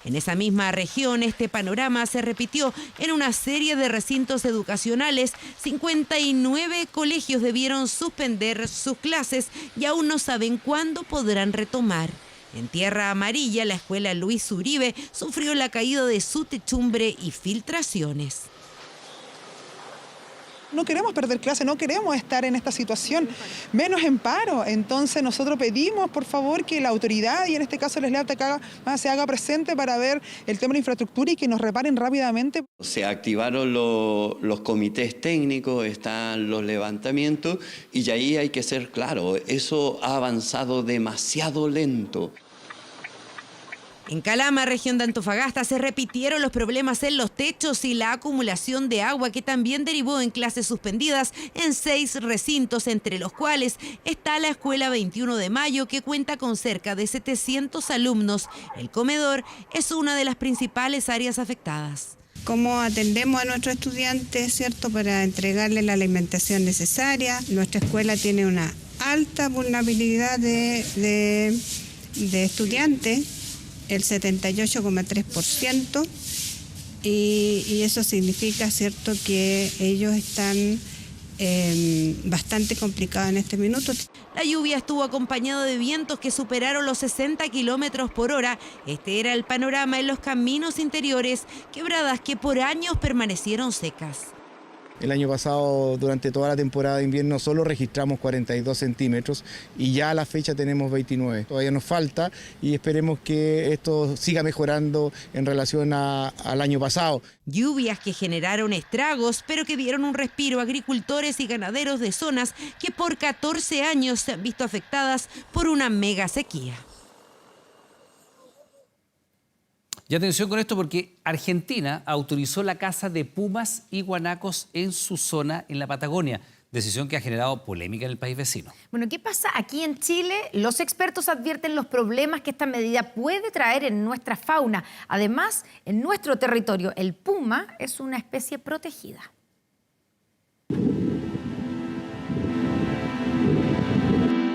En esa misma región, este panorama se repitió en una serie de recintos educacionales. 59 colegios debieron suspender sus clases y aún no saben cuándo podrán retomar. En Tierra Amarilla, la escuela Luis Uribe sufrió la caída de su techumbre y filtraciones. No queremos perder clase, no queremos estar en esta situación, menos en paro. Entonces nosotros pedimos, por favor, que la autoridad, y en este caso el SLAP, se haga presente para ver el tema de infraestructura y que nos reparen rápidamente. Se activaron los comités técnicos, están los levantamientos, y ahí hay que ser claro, eso ha avanzado demasiado lento. En Calama, región de Antofagasta, se repitieron los problemas en los techos y la acumulación de agua que también derivó en clases suspendidas en 6 recintos, entre los cuales está la Escuela 21 de Mayo, que cuenta con cerca de 700 alumnos. El comedor es una de las principales áreas afectadas. ¿Cómo atendemos a nuestros estudiantes, cierto, para entregarles la alimentación necesaria? Nuestra escuela tiene una alta vulnerabilidad de estudiantes, el 78,3%, y eso significa, cierto, que ellos están bastante complicados en este minuto. La lluvia estuvo acompañada de vientos que superaron los 60 kilómetros por hora. Este era el panorama en los caminos interiores, quebradas que por años permanecieron secas. El año pasado, durante toda la temporada de invierno, solo registramos 42 centímetros y ya a la fecha tenemos 29. Todavía nos falta y esperemos que esto siga mejorando en relación al año pasado. Lluvias que generaron estragos, pero que dieron un respiro a agricultores y ganaderos de zonas que por 14 años se han visto afectadas por una mega sequía. Y atención con esto porque Argentina autorizó la caza de pumas y guanacos en su zona en la Patagonia, decisión que ha generado polémica en el país vecino. Bueno, ¿qué pasa aquí en Chile? Los expertos advierten los problemas que esta medida puede traer en nuestra fauna. Además, en nuestro territorio, el puma es una especie protegida.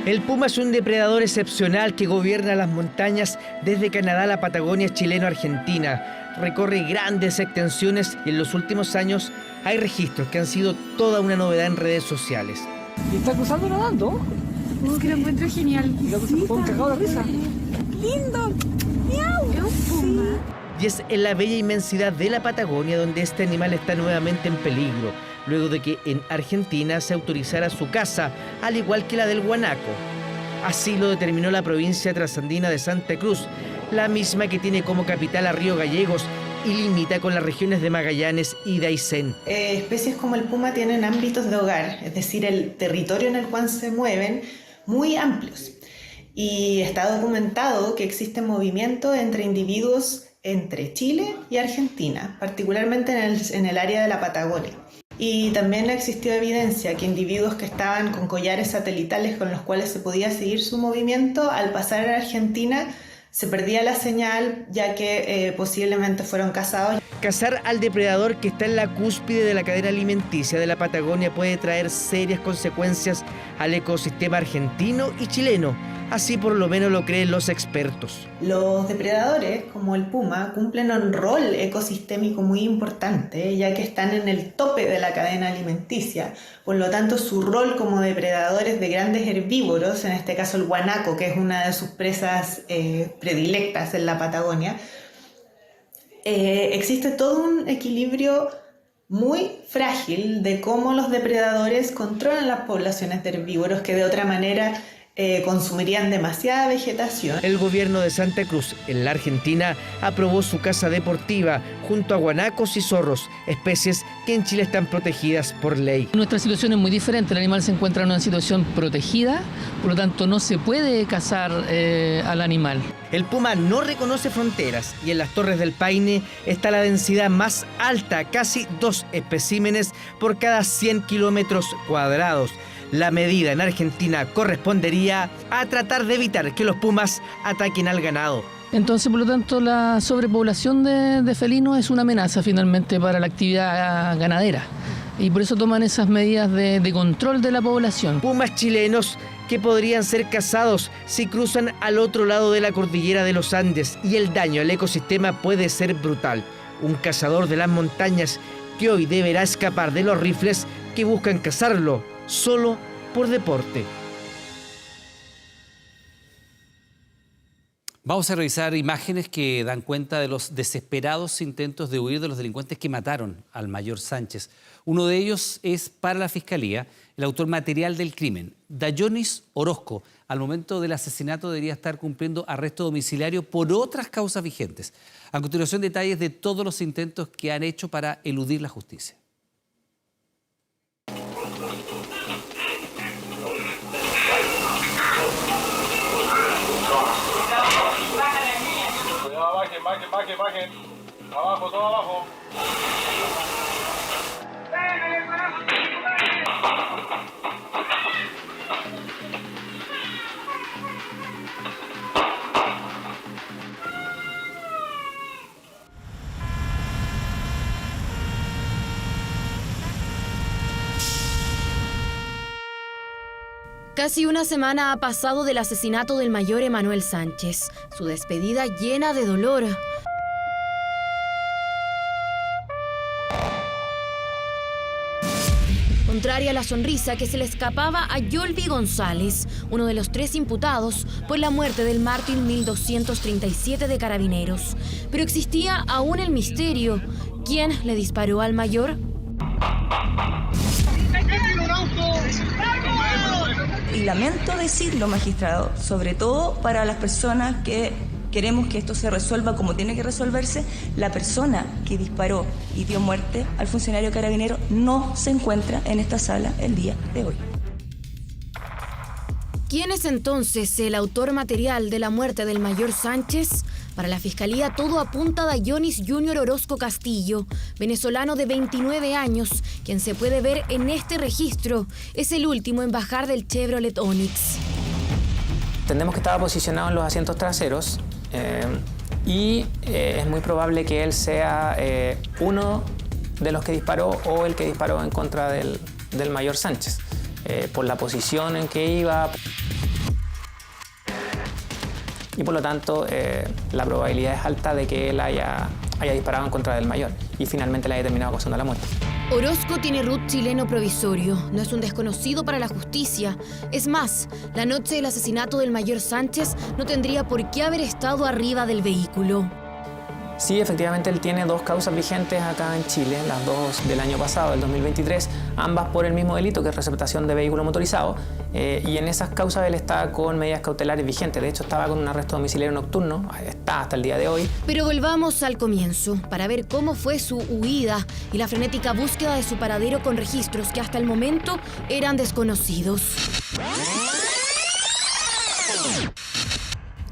El puma es un depredador excepcional que gobierna las montañas desde Canadá a la Patagonia chileno-argentina. Recorre grandes extensiones y en los últimos años hay registros que han sido toda una novedad en redes sociales. ¿Y está cruzando nadando? Es que lo encuentro genial. Y lo un cagado de risa. ¡Lindo! ¡Miau! Es un puma. Y es en la bella inmensidad de la Patagonia donde este animal está nuevamente en peligro. luego de que en Argentina se autorizara su caza, al igual que la del guanaco. Así lo determinó la provincia trasandina de Santa Cruz, la misma que tiene como capital a Río Gallegos y limita con las regiones de Magallanes y de Aysén. Especies como el puma tienen ámbitos de hogar, es decir, el territorio en el cual se mueven, muy amplios. Y está documentado que existe movimiento entre individuos entre Chile y Argentina, particularmente en el área de la Patagonia. Y también existió evidencia que individuos que estaban con collares satelitales con los cuales se podía seguir su movimiento, al pasar a Argentina se perdía la señal, ya que posiblemente fueron cazados. Cazar al depredador que está en la cúspide de la cadena alimenticia de la Patagonia puede traer serias consecuencias al ecosistema argentino y chileno. Así por lo menos lo creen los expertos. Los depredadores, como el puma, cumplen un rol ecosistémico muy importante, ya que están en el tope de la cadena alimenticia. Por lo tanto, su rol como depredadores de grandes herbívoros, en este caso el guanaco, que es una de sus presas predilectas en la Patagonia, existe todo un equilibrio muy frágil de cómo los depredadores controlan las poblaciones de herbívoros que de otra manera consumirían demasiada vegetación. El gobierno de Santa Cruz, en la Argentina, aprobó su caza deportiva junto a guanacos y zorros, especies que en Chile están protegidas por ley. Nuestra situación es muy diferente, el animal se encuentra en una situación protegida, por lo tanto no se puede cazar al animal. El puma no reconoce fronteras y en las Torres del Paine está la densidad más alta, casi 2 especímenes por cada 100 kilómetros cuadrados. La medida en Argentina correspondería a tratar de evitar que los pumas ataquen al ganado. Entonces, por lo tanto, la sobrepoblación de felinos es una amenaza finalmente para la actividad ganadera. Y por eso toman esas medidas de control de la población. Pumas chilenos que podrían ser cazados si cruzan al otro lado de la cordillera de los Andes, y el daño al ecosistema puede ser brutal. Un cazador de las montañas que hoy deberá escapar de los rifles que buscan cazarlo solo por deporte. Vamos a revisar imágenes que dan cuenta de los desesperados intentos de huir de los delincuentes que mataron al mayor Sánchez. Uno de ellos es, para la Fiscalía, el autor material del crimen, Dayonis Orozco. Al momento del asesinato debería estar cumpliendo arresto domiciliario por otras causas vigentes. A continuación, detalles de todos los intentos que han hecho para eludir la justicia. Bajen. Abajo, todo abajo. Casi una semana ha pasado del asesinato del mayor Emanuel Sánchez. Su despedida llena de dolor. Contraria a la sonrisa que se le escapaba a Yolvi González, uno de los 3 imputados por la muerte del mártir 1237 de Carabineros. Pero existía aún el misterio. ¿Quién le disparó al mayor? Y lamento decirlo, magistrado, sobre todo para las personas que queremos que esto se resuelva como tiene que resolverse, la persona que disparó y dio muerte al funcionario carabinero no se encuentra en esta sala el día de hoy. ¿Quién es entonces el autor material de la muerte del mayor Sánchez? Para la Fiscalía todo apunta a Dayonis Junior Orozco Castillo, venezolano de 29 años, quien se puede ver en este registro. Es el último en bajar del Chevrolet Onix. Entendemos que estaba posicionado en los asientos traseros y es muy probable que él sea uno de los que disparó o el que disparó en contra del mayor Sánchez, por la posición en que iba. Y por lo tanto, la probabilidad es alta de que él haya disparado en contra del mayor y finalmente le haya terminado causando la muerte. Orozco tiene RUT chileno provisorio. No es un desconocido para la justicia. Es más, la noche del asesinato del mayor Sánchez no tendría por qué haber estado arriba del vehículo. Sí, efectivamente él tiene 2 causas vigentes acá en Chile, las 2 del año pasado, del 2023, ambas por el mismo delito, que es receptación de vehículo motorizado, y en esas causas él está con medidas cautelares vigentes. De hecho, estaba con un arresto domiciliario nocturno, está hasta el día de hoy. Pero volvamos al comienzo, para ver cómo fue su huida y la frenética búsqueda de su paradero con registros que hasta el momento eran desconocidos.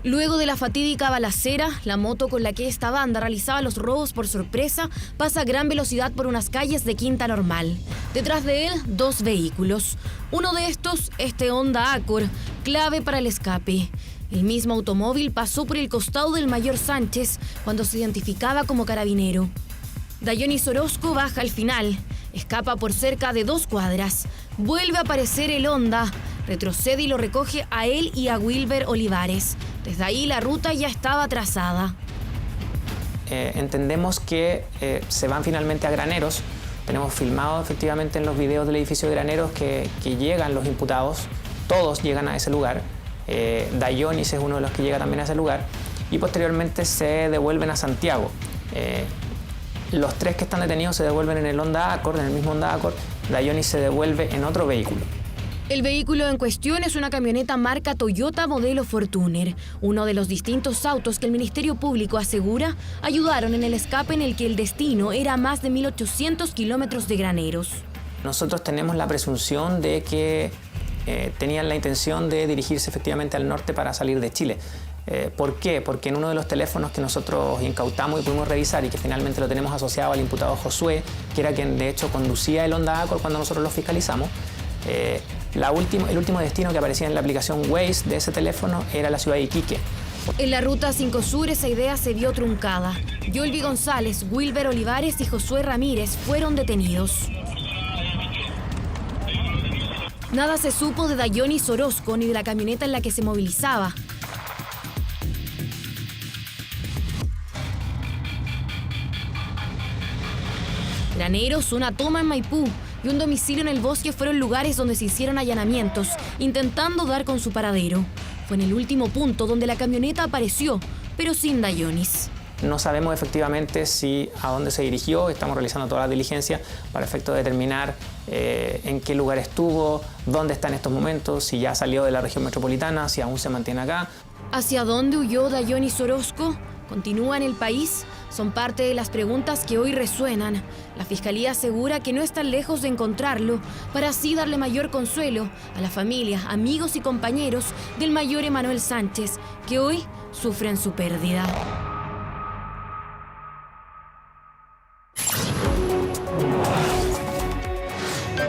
Luego de la fatídica balacera, la moto con la que esta banda realizaba los robos por sorpresa pasa a gran velocidad por unas calles de Quinta Normal. Detrás de él, 2 vehículos. Uno de estos, este Honda Accord, clave para el escape. El mismo automóvil pasó por el costado del mayor Sánchez cuando se identificaba como carabinero. Dayonis Orozco baja al final, escapa por cerca de 2 cuadras. Vuelve a aparecer el Honda, retrocede y lo recoge a él y a Wilber Olivares. Desde ahí la ruta ya estaba trazada. Entendemos que se van finalmente a Graneros. Tenemos filmado efectivamente en los videos del edificio de Graneros que llegan los imputados, todos llegan a ese lugar. Dayonis es uno de los que llega también a ese lugar y posteriormente se devuelven a Santiago. Los 3 que están detenidos se devuelven en el Honda Accord, en el mismo Honda Accord. Dayonis se devuelve en otro vehículo. El vehículo en cuestión es una camioneta marca Toyota modelo Fortuner, uno de los distintos autos que el Ministerio Público asegura ayudaron en el escape en el que el destino era a más de 1.800 kilómetros de Graneros. Nosotros tenemos la presunción de que tenían la intención de dirigirse efectivamente al norte para salir de Chile. ¿Por qué? Porque en uno de los teléfonos que nosotros incautamos y pudimos revisar y que finalmente lo tenemos asociado al imputado Josué, que era quien de hecho conducía el Honda Accord cuando nosotros lo fiscalizamos, el último destino que aparecía en la aplicación Waze de ese teléfono era la ciudad de Iquique. En la ruta 5 Sur esa idea se vio truncada. Yolvi González, Wilber Olivares y Josué Ramírez fueron detenidos. Nada se supo de Dayonis Orozco ni de la camioneta en la que se movilizaba. Graneros, una toma en Maipú y un domicilio en el bosque fueron lugares donde se hicieron allanamientos, intentando dar con su paradero. Fue en el último punto donde la camioneta apareció, pero sin Dayonis. No sabemos efectivamente a dónde se dirigió, estamos realizando toda la diligencia para efecto de determinar en qué lugar estuvo, dónde está en estos momentos, si ya salió de la región metropolitana, si aún se mantiene acá. ¿Hacia dónde huyó Dayonis Orozco? ¿Continúa en el país? Son parte de las preguntas que hoy resuenan. La Fiscalía asegura que no están lejos de encontrarlo, para así darle mayor consuelo a la familia, amigos y compañeros del mayor Emanuel Sánchez, que hoy sufren su pérdida.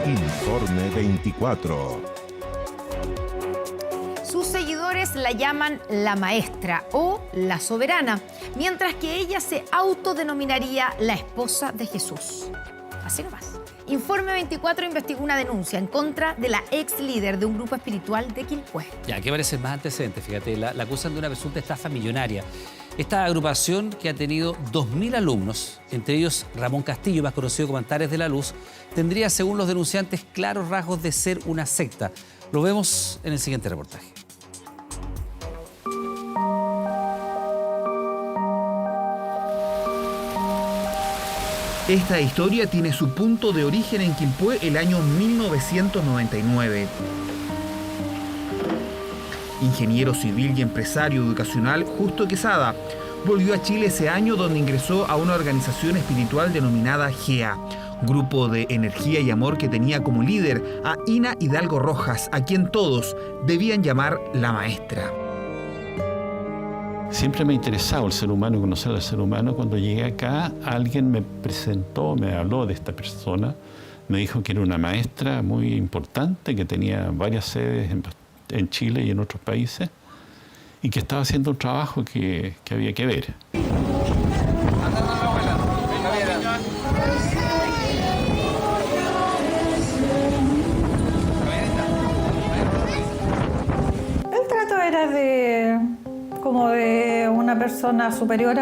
Informe 24. Sus seguidores la llaman la maestra o la soberana, mientras que ella se autodenominaría la esposa de Jesús. Así nomás. Informe 24 investigó una denuncia en contra de la ex líder de un grupo espiritual de Quilpué. Ya, ¿qué parece más antecedentes? Fíjate, la acusan de una presunta estafa millonaria. Esta agrupación, que ha tenido 2.000 alumnos, entre ellos Ramón Castillo, más conocido como Antares de la Luz, tendría, según los denunciantes, claros rasgos de ser una secta. Lo vemos en el siguiente reportaje. Esta historia tiene su punto de origen en Quilpué el año 1999. Ingeniero civil y empresario educacional Justo Quesada volvió a Chile ese año, donde ingresó a una organización espiritual denominada GEA, grupo de energía y amor que tenía como líder a Ina Hidalgo Rojas, a quien todos debían llamar la maestra. Siempre me ha interesado el ser humano, conocer al ser humano. Cuando llegué acá, alguien me presentó, me habló de esta persona, me dijo que era una maestra muy importante, que tenía varias sedes en Chile y en otros países, y que estaba haciendo un trabajo que había que ver. El trato era como de una persona superior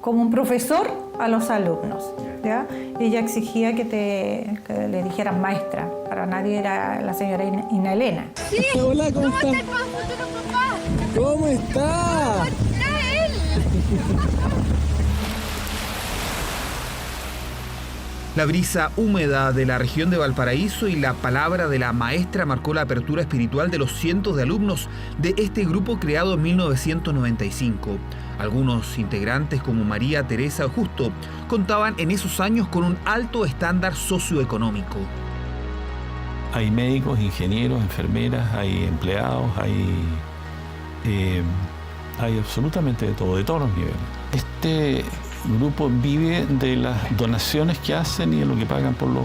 como un profesor a los alumnos, ¿ya? Y ella exigía que le dijeran maestra. Para nadie era la señora Ina Elena. Sí. Hola, ¿cómo estás? ¿Cómo está? ¿Cómo está él? La brisa húmeda de la región de Valparaíso y la palabra de la maestra marcó la apertura espiritual de los cientos de alumnos de este grupo creado en 1995. Algunos integrantes, como María Teresa Justo, contaban en esos años con un alto estándar socioeconómico. Hay médicos, ingenieros, enfermeras, hay empleados, hay absolutamente de todo, de todos los niveles. Este grupo vive de las donaciones que hacen y de lo que pagan por los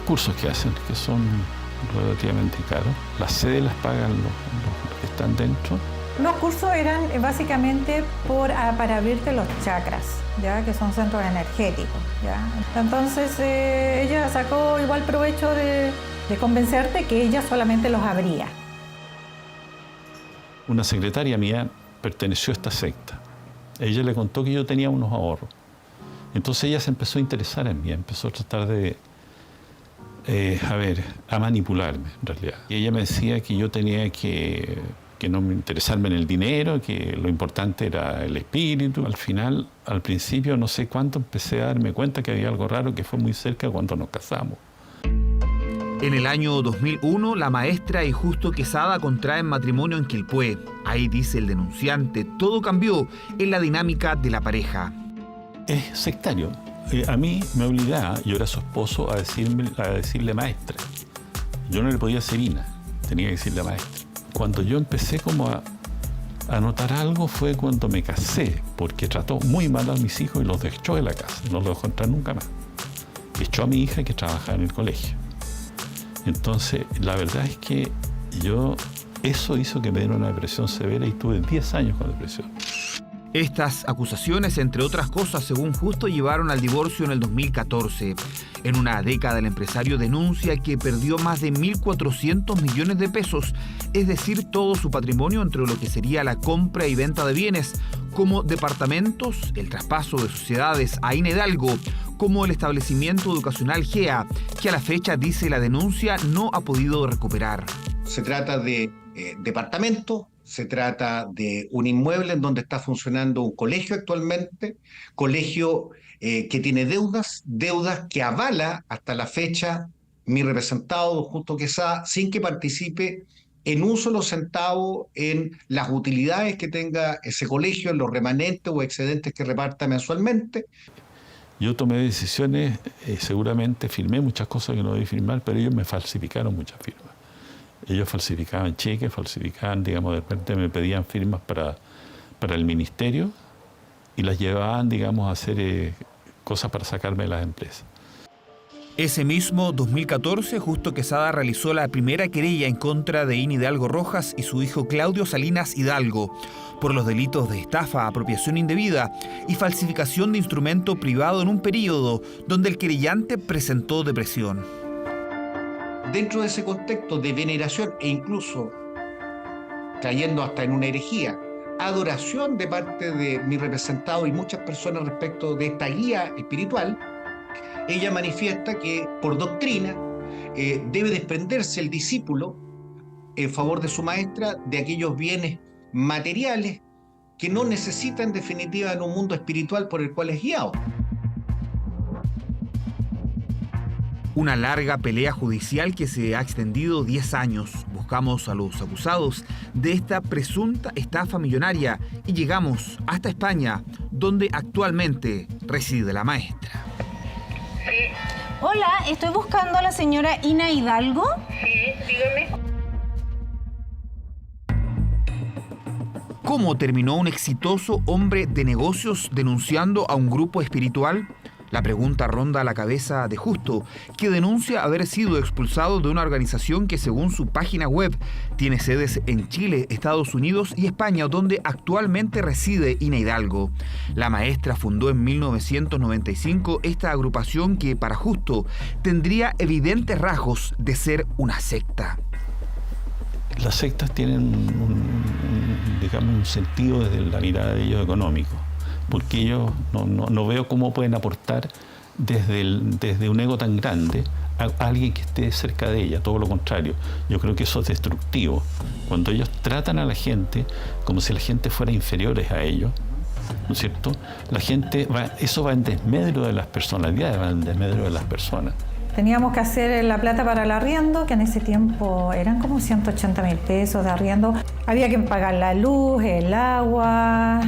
cursos que hacen, que son relativamente caros. Las sedes las pagan los que están dentro. Los cursos eran básicamente para abrirte los chakras, ¿ya? Que son centros energéticos, ¿ya? Entonces ella sacó igual provecho de convencerte que ella solamente los abría. Una secretaria mía perteneció a esta secta. Ella le contó que yo tenía unos ahorros. Entonces ella se empezó a interesar en mí, empezó a tratar a manipularme en realidad. Y ella me decía que yo tenía que no me interesarme en el dinero, que lo importante era el espíritu. Al final, al principio, no sé cuánto, empecé a darme cuenta que había algo raro que fue muy cerca cuando nos casamos. En el año 2001, la maestra y Justo Quesada contraen matrimonio en Quilpué. Ahí dice el denunciante, todo cambió en la dinámica de la pareja. Es sectario. A mí me obligaba, yo era su esposo, a decirle maestra. Yo no le podía decir Ina, tenía que decirle maestra. Cuando yo empecé como a notar algo fue cuando me casé, porque trató muy mal a mis hijos y los echó de la casa, no los dejó entrar nunca más. Echó a mi hija que trabajaba en el colegio. Entonces, la verdad es que eso hizo que me diera una depresión severa y tuve 10 años con depresión. Estas acusaciones, entre otras cosas, según Justo, llevaron al divorcio en el 2014. En una década, el empresario denuncia que perdió más de 1.400 millones de pesos, es decir, todo su patrimonio entre lo que sería la compra y venta de bienes, como departamentos, el traspaso de sociedades a Ina Hidalgo, como el establecimiento educacional GEA, que a la fecha, dice la denuncia, no ha podido recuperar. Se trata de departamentos, se trata de un inmueble en donde está funcionando un colegio actualmente, colegio que tiene deudas que avala hasta la fecha mi representado, Justo Quesada, sin que participe en un solo centavo en las utilidades que tenga ese colegio, en los remanentes o excedentes que reparta mensualmente. Yo tomé decisiones, seguramente firmé muchas cosas que no debí firmar, pero ellos me falsificaron muchas firmas. Ellos falsificaban cheques, de repente me pedían firmas para el ministerio y las llevaban, a hacer cosas para sacarme de las empresas. Ese mismo 2014, Justo Quesada realizó la primera querella en contra de Ina Hidalgo Rojas y su hijo Claudio Salinas Hidalgo por los delitos de estafa, apropiación indebida y falsificación de instrumento privado en un periodo donde el querellante presentó depresión. Dentro de ese contexto de veneración e incluso cayendo hasta en una herejía, adoración de parte de mi representado y muchas personas respecto de esta guía espiritual, ella manifiesta que por doctrina debe desprenderse el discípulo en favor de su maestra de aquellos bienes materiales que no necesita en definitiva en un mundo espiritual por el cual es guiado. Una larga pelea judicial que se ha extendido 10 años. Buscamos a los acusados de esta presunta estafa millonaria y llegamos hasta España, donde actualmente reside la maestra. Sí. Hola, estoy buscando a la señora Ina Hidalgo. Sí, dígame. ¿Cómo terminó un exitoso hombre de negocios denunciando a un grupo espiritual? La pregunta ronda la cabeza de Justo, que denuncia haber sido expulsado de una organización que, según su página web, tiene sedes en Chile, Estados Unidos y España, donde actualmente reside Ina Hidalgo. La maestra fundó en 1995 esta agrupación que, para Justo, tendría evidentes rasgos de ser una secta. Las sectas tienen un sentido desde la mirada de ellos económico, porque ellos no veo cómo pueden aportar desde un ego tan grande a alguien que esté cerca de ella, todo lo contrario. Yo creo que eso es destructivo. Cuando ellos tratan a la gente como si la gente fuera inferiores a ellos, ¿no es cierto? La gente eso va en desmedro de las personalidades, va en desmedro de las personas. Teníamos que hacer la plata para el arriendo, que en ese tiempo eran como 180.000 pesos de arriendo. Había que pagar la luz, el agua.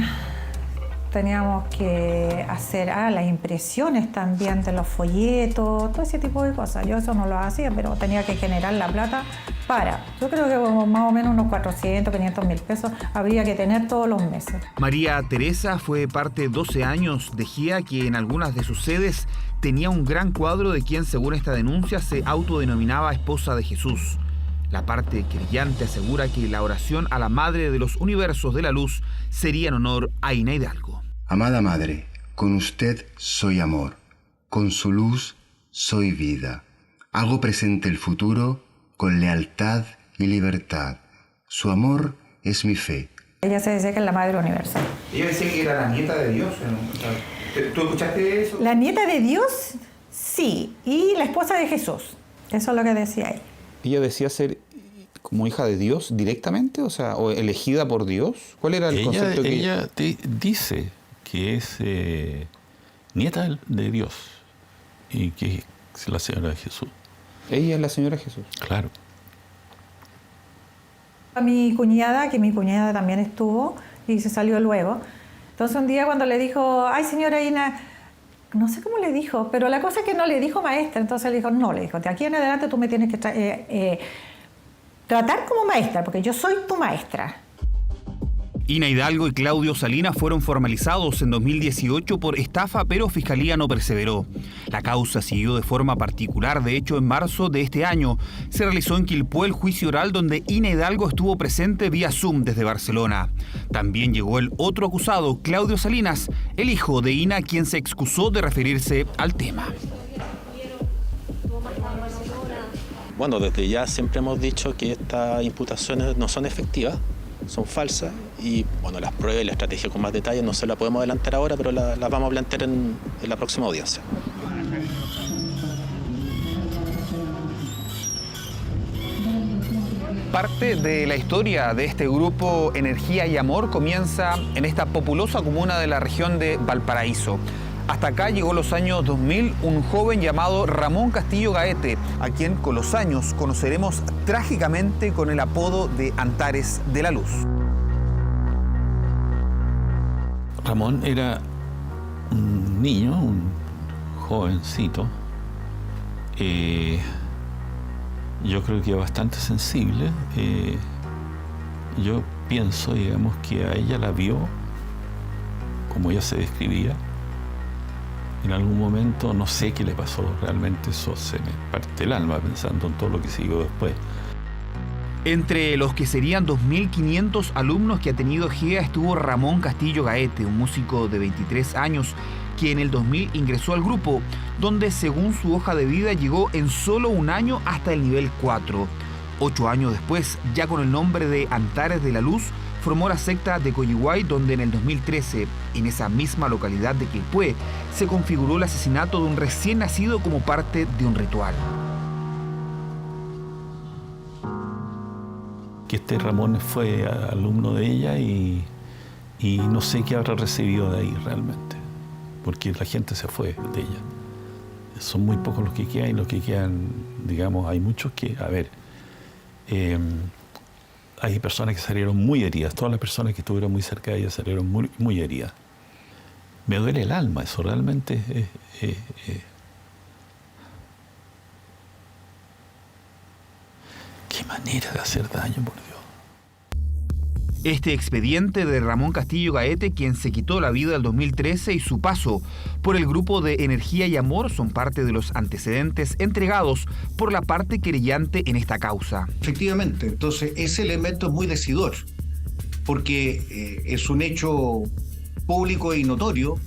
Teníamos que hacer las impresiones también de los folletos, todo ese tipo de cosas. Yo eso no lo hacía, pero tenía que generar la plata para. Yo creo que más o menos unos 400, 500.000 pesos habría que tener todos los meses. María Teresa fue parte 12 años de GEA, que en algunas de sus sedes tenía un gran cuadro de quien, según esta denuncia, se autodenominaba esposa de Jesús. La parte creyente asegura que la oración a la Madre de los Universos de la Luz sería en honor a Ina Hidalgo. Amada Madre, con usted soy amor, con su luz soy vida. Hago presente el futuro con lealtad y libertad. Su amor es mi fe. Ella se decía que es la Madre Universal. Ella decía que era la nieta de Dios, ¿no? ¿Tú escuchaste eso? La nieta de Dios, sí, y la esposa de Jesús. Eso es lo que decía ella. ¿Ella decía ser como hija de Dios directamente? O sea, ¿o elegida por Dios? ¿Cuál era el concepto que ella dice que es nieta de Dios y que es la señora de Jesús. Ella es la señora Jesús. Claro. A mi cuñada, que mi cuñada también estuvo y se salió luego. Entonces un día cuando le dijo, ay señora Ina, no sé cómo le dijo, pero la cosa es que no le dijo maestra. Entonces le dijo, no, le dijo, de aquí en adelante tú me tienes que tratar como maestra, porque yo soy tu maestra. Ina Hidalgo y Claudio Salinas fueron formalizados en 2018 por estafa, pero Fiscalía no perseveró. La causa siguió de forma particular. De hecho, en marzo de este año se realizó en Quilpué el juicio oral donde Ina Hidalgo estuvo presente vía Zoom desde Barcelona. También llegó el otro acusado, Claudio Salinas, el hijo de Ina, quien se excusó de referirse al tema. Bueno, desde ya siempre hemos dicho que estas imputaciones no son efectivas, son falsas y bueno, las pruebas y la estrategia con más detalle no se la podemos adelantar ahora, pero las vamos a plantear en la próxima audiencia. Parte de la historia de este grupo Energía y Amor comienza en esta populosa comuna de la región de Valparaíso. Hasta acá llegó los años 2000 un joven llamado Ramón Castillo Gaete, a quien con los años conoceremos trágicamente con el apodo de Antares de la Luz. Ramón era un niño, un jovencito, yo creo que bastante sensible. Yo pienso, digamos, que a ella la vio, como ella se describía, en algún momento, no sé qué le pasó realmente, eso se me parte el alma pensando en todo lo que siguió después. Entre los que serían 2.500 alumnos que ha tenido GEA estuvo Ramón Castillo Gaete, un músico de 23 años que en el 2000 ingresó al grupo, donde según su hoja de vida llegó en solo un año hasta el nivel 4. 8 años después, ya con el nombre de Antares de la Luz, formó la secta de Coyihuay, donde en el 2013, en esa misma localidad de Quilpué, se configuró el asesinato de un recién nacido como parte de un ritual. Que este Ramón fue alumno de ella y no sé qué habrá recibido de ahí realmente, porque la gente se fue de ella. Son muy pocos los que quedan y los que quedan, digamos, hay muchos que, hay personas que salieron muy heridas, todas las personas que estuvieron muy cerca de ella salieron muy, muy heridas. Me duele el alma, eso realmente qué manera de hacer daño, por Dios. Este expediente de Ramón Castillo Gaete, quien se quitó la vida en el 2013, y su paso por el grupo de Energía y Amor son parte de los antecedentes entregados por la parte querellante en esta causa. Efectivamente, entonces ese elemento es muy decidor, porque es un hecho público y notorio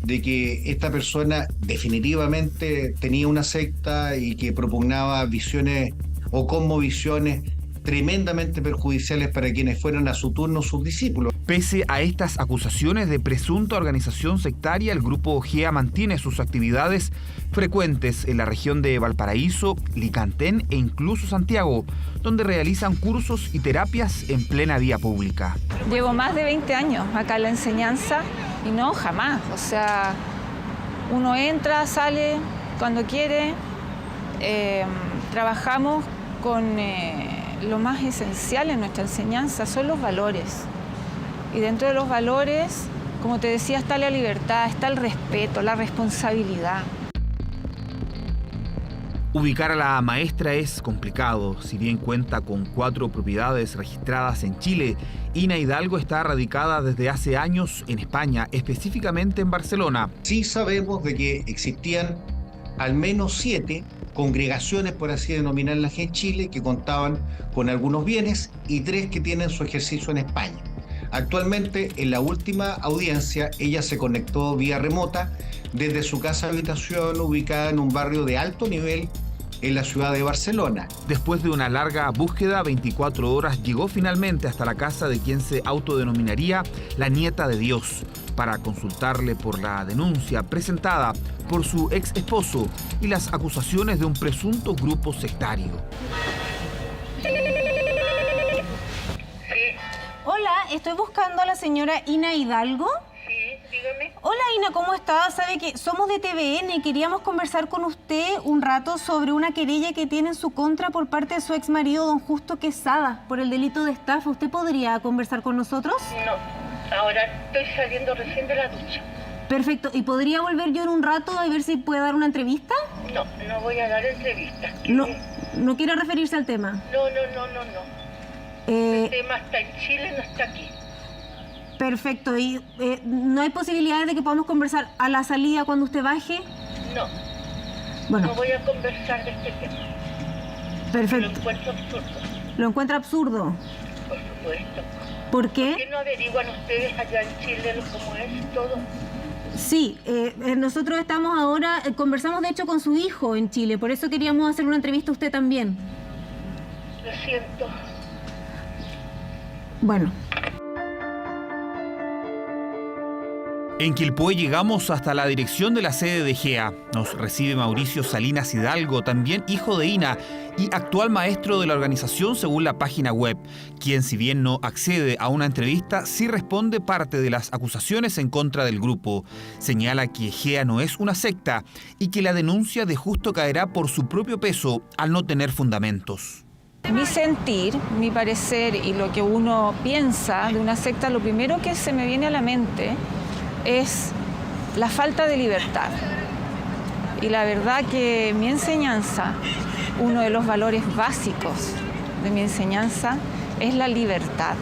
de que esta persona definitivamente tenía una secta y que propugnaba visiones o cosmovisiones tremendamente perjudiciales para quienes fueron a su turno sus discípulos. Pese a estas acusaciones de presunta organización sectaria, el grupo GEA mantiene sus actividades frecuentes en la región de Valparaíso, Licantén e incluso Santiago, donde realizan cursos y terapias en plena vía pública. Llevo más de 20 años acá en la enseñanza y no, jamás. O sea, uno entra, sale cuando quiere. Trabajamos con lo más esencial en nuestra enseñanza, son los valores. Y dentro de los valores, como te decía, está la libertad, está el respeto, la responsabilidad. Ubicar a la maestra es complicado. Si bien cuenta con 4 propiedades registradas en Chile, Ina Hidalgo está radicada desde hace años en España, específicamente en Barcelona. Sí sabemos de que existían al menos 7 congregaciones, por así denominarlas, en Chile, que contaban con algunos bienes y 3 que tienen su ejercicio en España. Actualmente, en la última audiencia, ella se conectó vía remota desde su casa habitación ubicada en un barrio de alto nivel en la ciudad de Barcelona. Después de una larga búsqueda, 24 horas, llegó finalmente hasta la casa de quien se autodenominaría la nieta de Dios, para consultarle por la denuncia presentada por su ex esposo y las acusaciones de un presunto grupo sectario. Hola, estoy buscando a la señora Ina Hidalgo. Sí, dígame. Hola Ina, ¿cómo está? Sabe que somos de TVN y queríamos conversar con usted un rato sobre una querella que tiene en su contra por parte de su ex marido, don Justo Quesada, por el delito de estafa. ¿Usted podría conversar con nosotros? No, ahora estoy saliendo recién de la ducha. Perfecto, ¿y podría volver yo en un rato a ver si puede dar una entrevista? No, no voy a dar entrevista. ¿No quiere referirse al tema? No. El tema está en Chile, no está aquí. Perfecto, ¿y no hay posibilidades de que podamos conversar a la salida cuando usted baje? No. Bueno. No voy a conversar de este tema. Perfecto. Lo encuentro absurdo. ¿Lo encuentra absurdo? Por supuesto. ¿Por qué? ¿Por qué no averiguan ustedes allá en Chile cómo es todo? Sí, nosotros estamos ahora, conversamos de hecho con su hijo en Chile, por eso queríamos hacer una entrevista a usted también. Lo siento. Bueno. En Quilpué llegamos hasta la dirección de la sede de GEA. Nos recibe Mauricio Salinas Hidalgo, también hijo de Ina y actual maestro de la organización según la página web, quien si bien no accede a una entrevista, sí responde parte de las acusaciones en contra del grupo. Señala que GEA no es una secta y que la denuncia de Justo caerá por su propio peso al no tener fundamentos. Mi sentir, mi parecer y lo que uno piensa de una secta, lo primero que se me viene a la mente es la falta de libertad. Y la verdad que mi enseñanza, uno de los valores básicos de mi enseñanza es la libertad.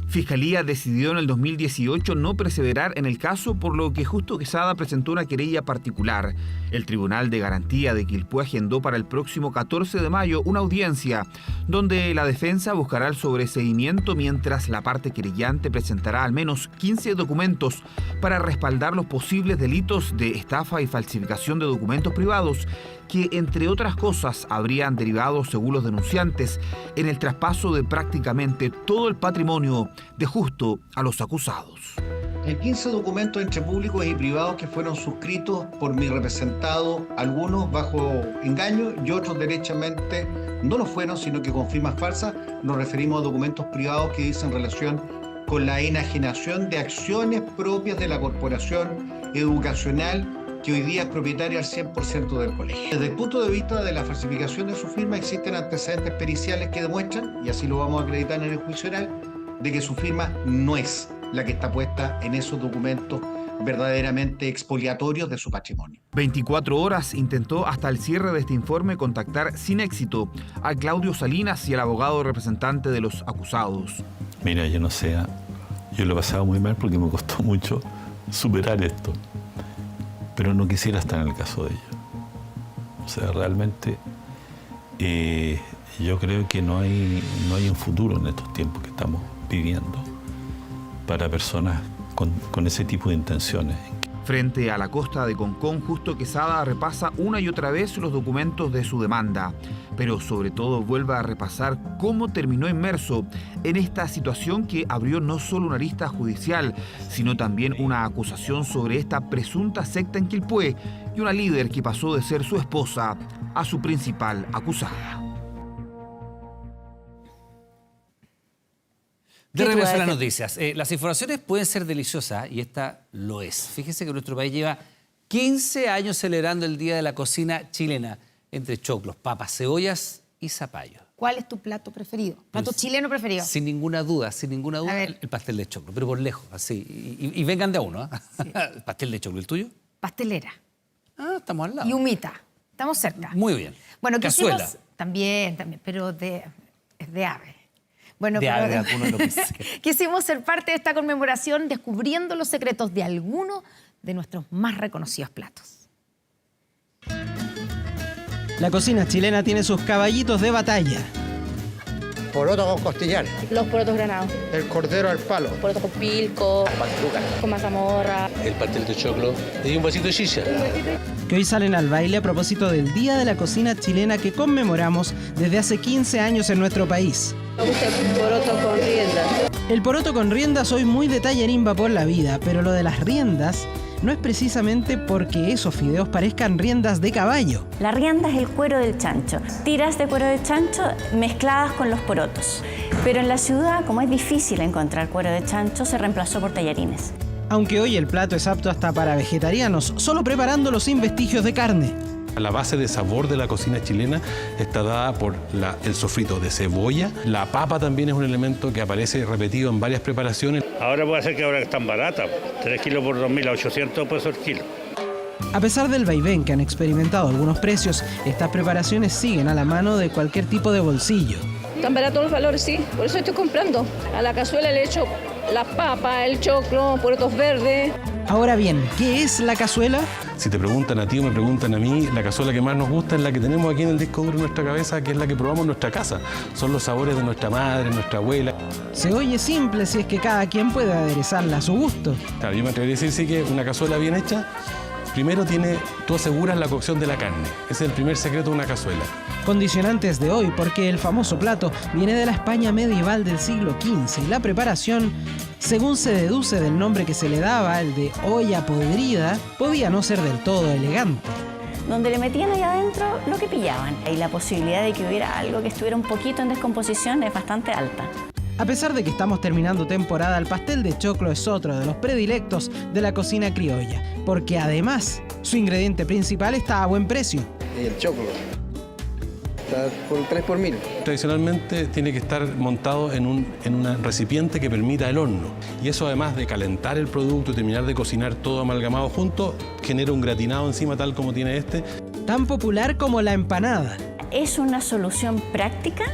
Fiscalía decidió en el 2018 no perseverar en el caso, por lo que Justo Quesada presentó una querella particular. El Tribunal de Garantía de Quilpué agendó para el próximo 14 de mayo una audiencia donde la defensa buscará el sobreseimiento, mientras la parte querellante presentará al menos 15 documentos para respaldar los posibles delitos de estafa y falsificación de documentos privados que, entre otras cosas, habrían derivado, según los denunciantes, en el traspaso de prácticamente todo el patrimonio de Justo a los acusados. Hay 15 documentos entre públicos y privados que fueron suscritos por mi representado, algunos bajo engaño y otros derechamente no lo fueron, sino que con firmas falsas. Nos referimos a documentos privados que dicen relación con la enajenación de acciones propias de la corporación educacional que hoy día es propietaria al 100% del colegio. Desde el punto de vista de la falsificación de su firma, existen antecedentes periciales que demuestran, y así lo vamos a acreditar en el juicio oral, de que su firma no es la que está puesta en esos documentos verdaderamente expoliatorios de su patrimonio. 24 horas intentó hasta el cierre de este informe contactar sin éxito a Claudio Salinas y al abogado representante de los acusados. Mira, yo no sé, yo lo he pasado muy mal porque me costó mucho superar esto, pero no quisiera estar en el caso de ella. O sea, realmente yo creo que no hay un futuro en estos tiempos que estamos viviendo para personas con ese tipo de intenciones. Frente a la costa de Concón, Justo Quesada repasa una y otra vez los documentos de su demanda, pero sobre todo vuelve a repasar cómo terminó inmerso en esta situación que abrió no solo una arista judicial, sino también una acusación sobre esta presunta secta en Quilpué y una líder que pasó de ser su esposa a su principal acusada. De regreso a las noticias. Las informaciones pueden ser deliciosas y esta lo es. Fíjese que nuestro país lleva 15 años celebrando el Día de la Cocina Chilena, entre choclos, papas, cebollas y zapallo. ¿Cuál es tu plato preferido? ¿Plato chileno preferido? Sin ninguna duda, el pastel de choclo, pero por lejos, así. Y vengan de a uno, ¿eh? Sí. Pastel de choclo, ¿el tuyo? Pastelera. Ah, estamos al lado. Y humita. Estamos cerca. Muy bien. Bueno, cazuela. También, pero es de ave. Bueno, quisimos ser parte de esta conmemoración descubriendo los secretos de algunos de nuestros más reconocidos platos. La cocina chilena tiene sus caballitos de batalla. Poroto con costillar. Los porotos granados. El cordero al palo. Poroto con pilco. Con mazamorra. El pastel de choclo y un vasito de chicha. Que hoy salen al baile a propósito del Día de la Cocina Chilena que conmemoramos desde hace 15 años en nuestro país. Me gusta el poroto con riendas. El poroto con riendas hoy muy de tallarín va por la vida, pero lo de las riendas no es precisamente porque esos fideos parezcan riendas de caballo. La rienda es el cuero del chancho. Tiras de cuero de chancho mezcladas con los porotos. Pero en la ciudad, como es difícil encontrar cuero de chancho, se reemplazó por tallarines. Aunque hoy el plato es apto hasta para vegetarianos, solo preparándolos sin vestigios de carne. La base de sabor de la cocina chilena está dada por el sofrito de cebolla. La papa también es un elemento que aparece repetido en varias preparaciones. Ahora puede ser que ahora están baratas, 3 kilos por 2.800 pesos el kilo. A pesar del vaivén que han experimentado algunos precios, estas preparaciones siguen a la mano de cualquier tipo de bolsillo. Están baratos los valores, sí, por eso estoy comprando. A la cazuela le echo las papas, el choclo, porotos verdes. Ahora bien, ¿qué es la cazuela? Si te preguntan a ti o me preguntan a mí, la cazuela que más nos gusta es la que tenemos aquí en el disco duro de nuestra cabeza, que es la que probamos en nuestra casa. Son los sabores de nuestra madre, nuestra abuela. Se oye simple si es que cada quien puede aderezarla a su gusto. Claro, yo me atrevería a decir sí que una cazuela bien hecha, primero tú aseguras la cocción de la carne. Ese es el primer secreto de una cazuela. Condicionantes de hoy, porque el famoso plato viene de la España medieval del siglo XV y la preparación, según se deduce del nombre que se le daba, el de olla podrida, podía no ser del todo elegante. Donde le metían ahí adentro lo que pillaban. Y la posibilidad de que hubiera algo que estuviera un poquito en descomposición es bastante alta. A pesar de que estamos terminando temporada, el pastel de choclo es otro de los predilectos de la cocina criolla, porque además su ingrediente principal está a buen precio. Y el choclo está por 3 por 1000. Tradicionalmente tiene que estar montado en un recipiente que permita el horno. Y eso, además de calentar el producto y terminar de cocinar todo amalgamado junto, genera un gratinado encima tal como tiene este. Tan popular como la empanada. Es una solución práctica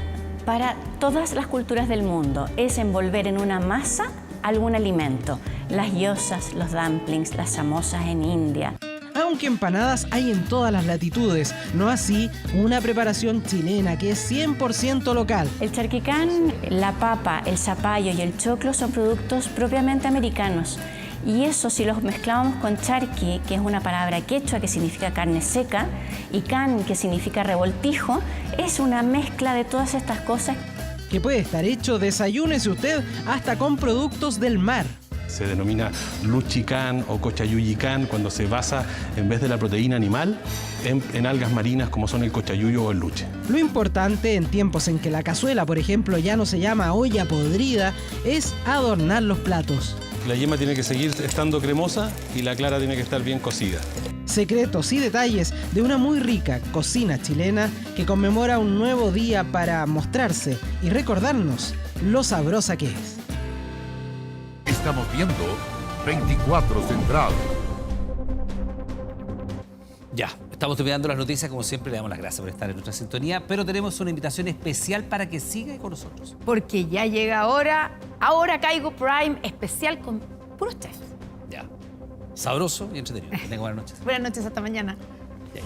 para todas las culturas del mundo. Es envolver en una masa algún alimento. Las gyozas, los dumplings, las samosas en India. Aunque empanadas hay en todas las latitudes, no así una preparación chilena que es 100% local. El charquicán, la papa, el zapallo y el choclo son productos propiamente americanos. Y eso, si los mezclábamos con charqui, que es una palabra quechua que significa carne seca, y can, que significa revoltijo, es una mezcla de todas estas cosas. Que puede estar hecho, desayúnese usted, hasta con productos del mar. Se denomina luchicán o cochayuyicán cuando se basa, en vez de la proteína animal, en algas marinas como son el cochayuyo o el luche. Lo importante en tiempos en que la cazuela, por ejemplo, ya no se llama olla podrida, es adornar los platos. La yema tiene que seguir estando cremosa y la clara tiene que estar bien cocida. Secretos y detalles de una muy rica cocina chilena que conmemora un nuevo día para mostrarse y recordarnos lo sabrosa que es. Estamos viendo 24 Central. Ya, estamos terminando las noticias. Como siempre, le damos las gracias por estar en nuestra sintonía, pero tenemos una invitación especial para que siga con nosotros. Porque ya llega ahora Caigo Prime, especial con puros chefs. Ya, sabroso y entretenido. Tengan buenas noches. Buenas noches, hasta mañana. Ya,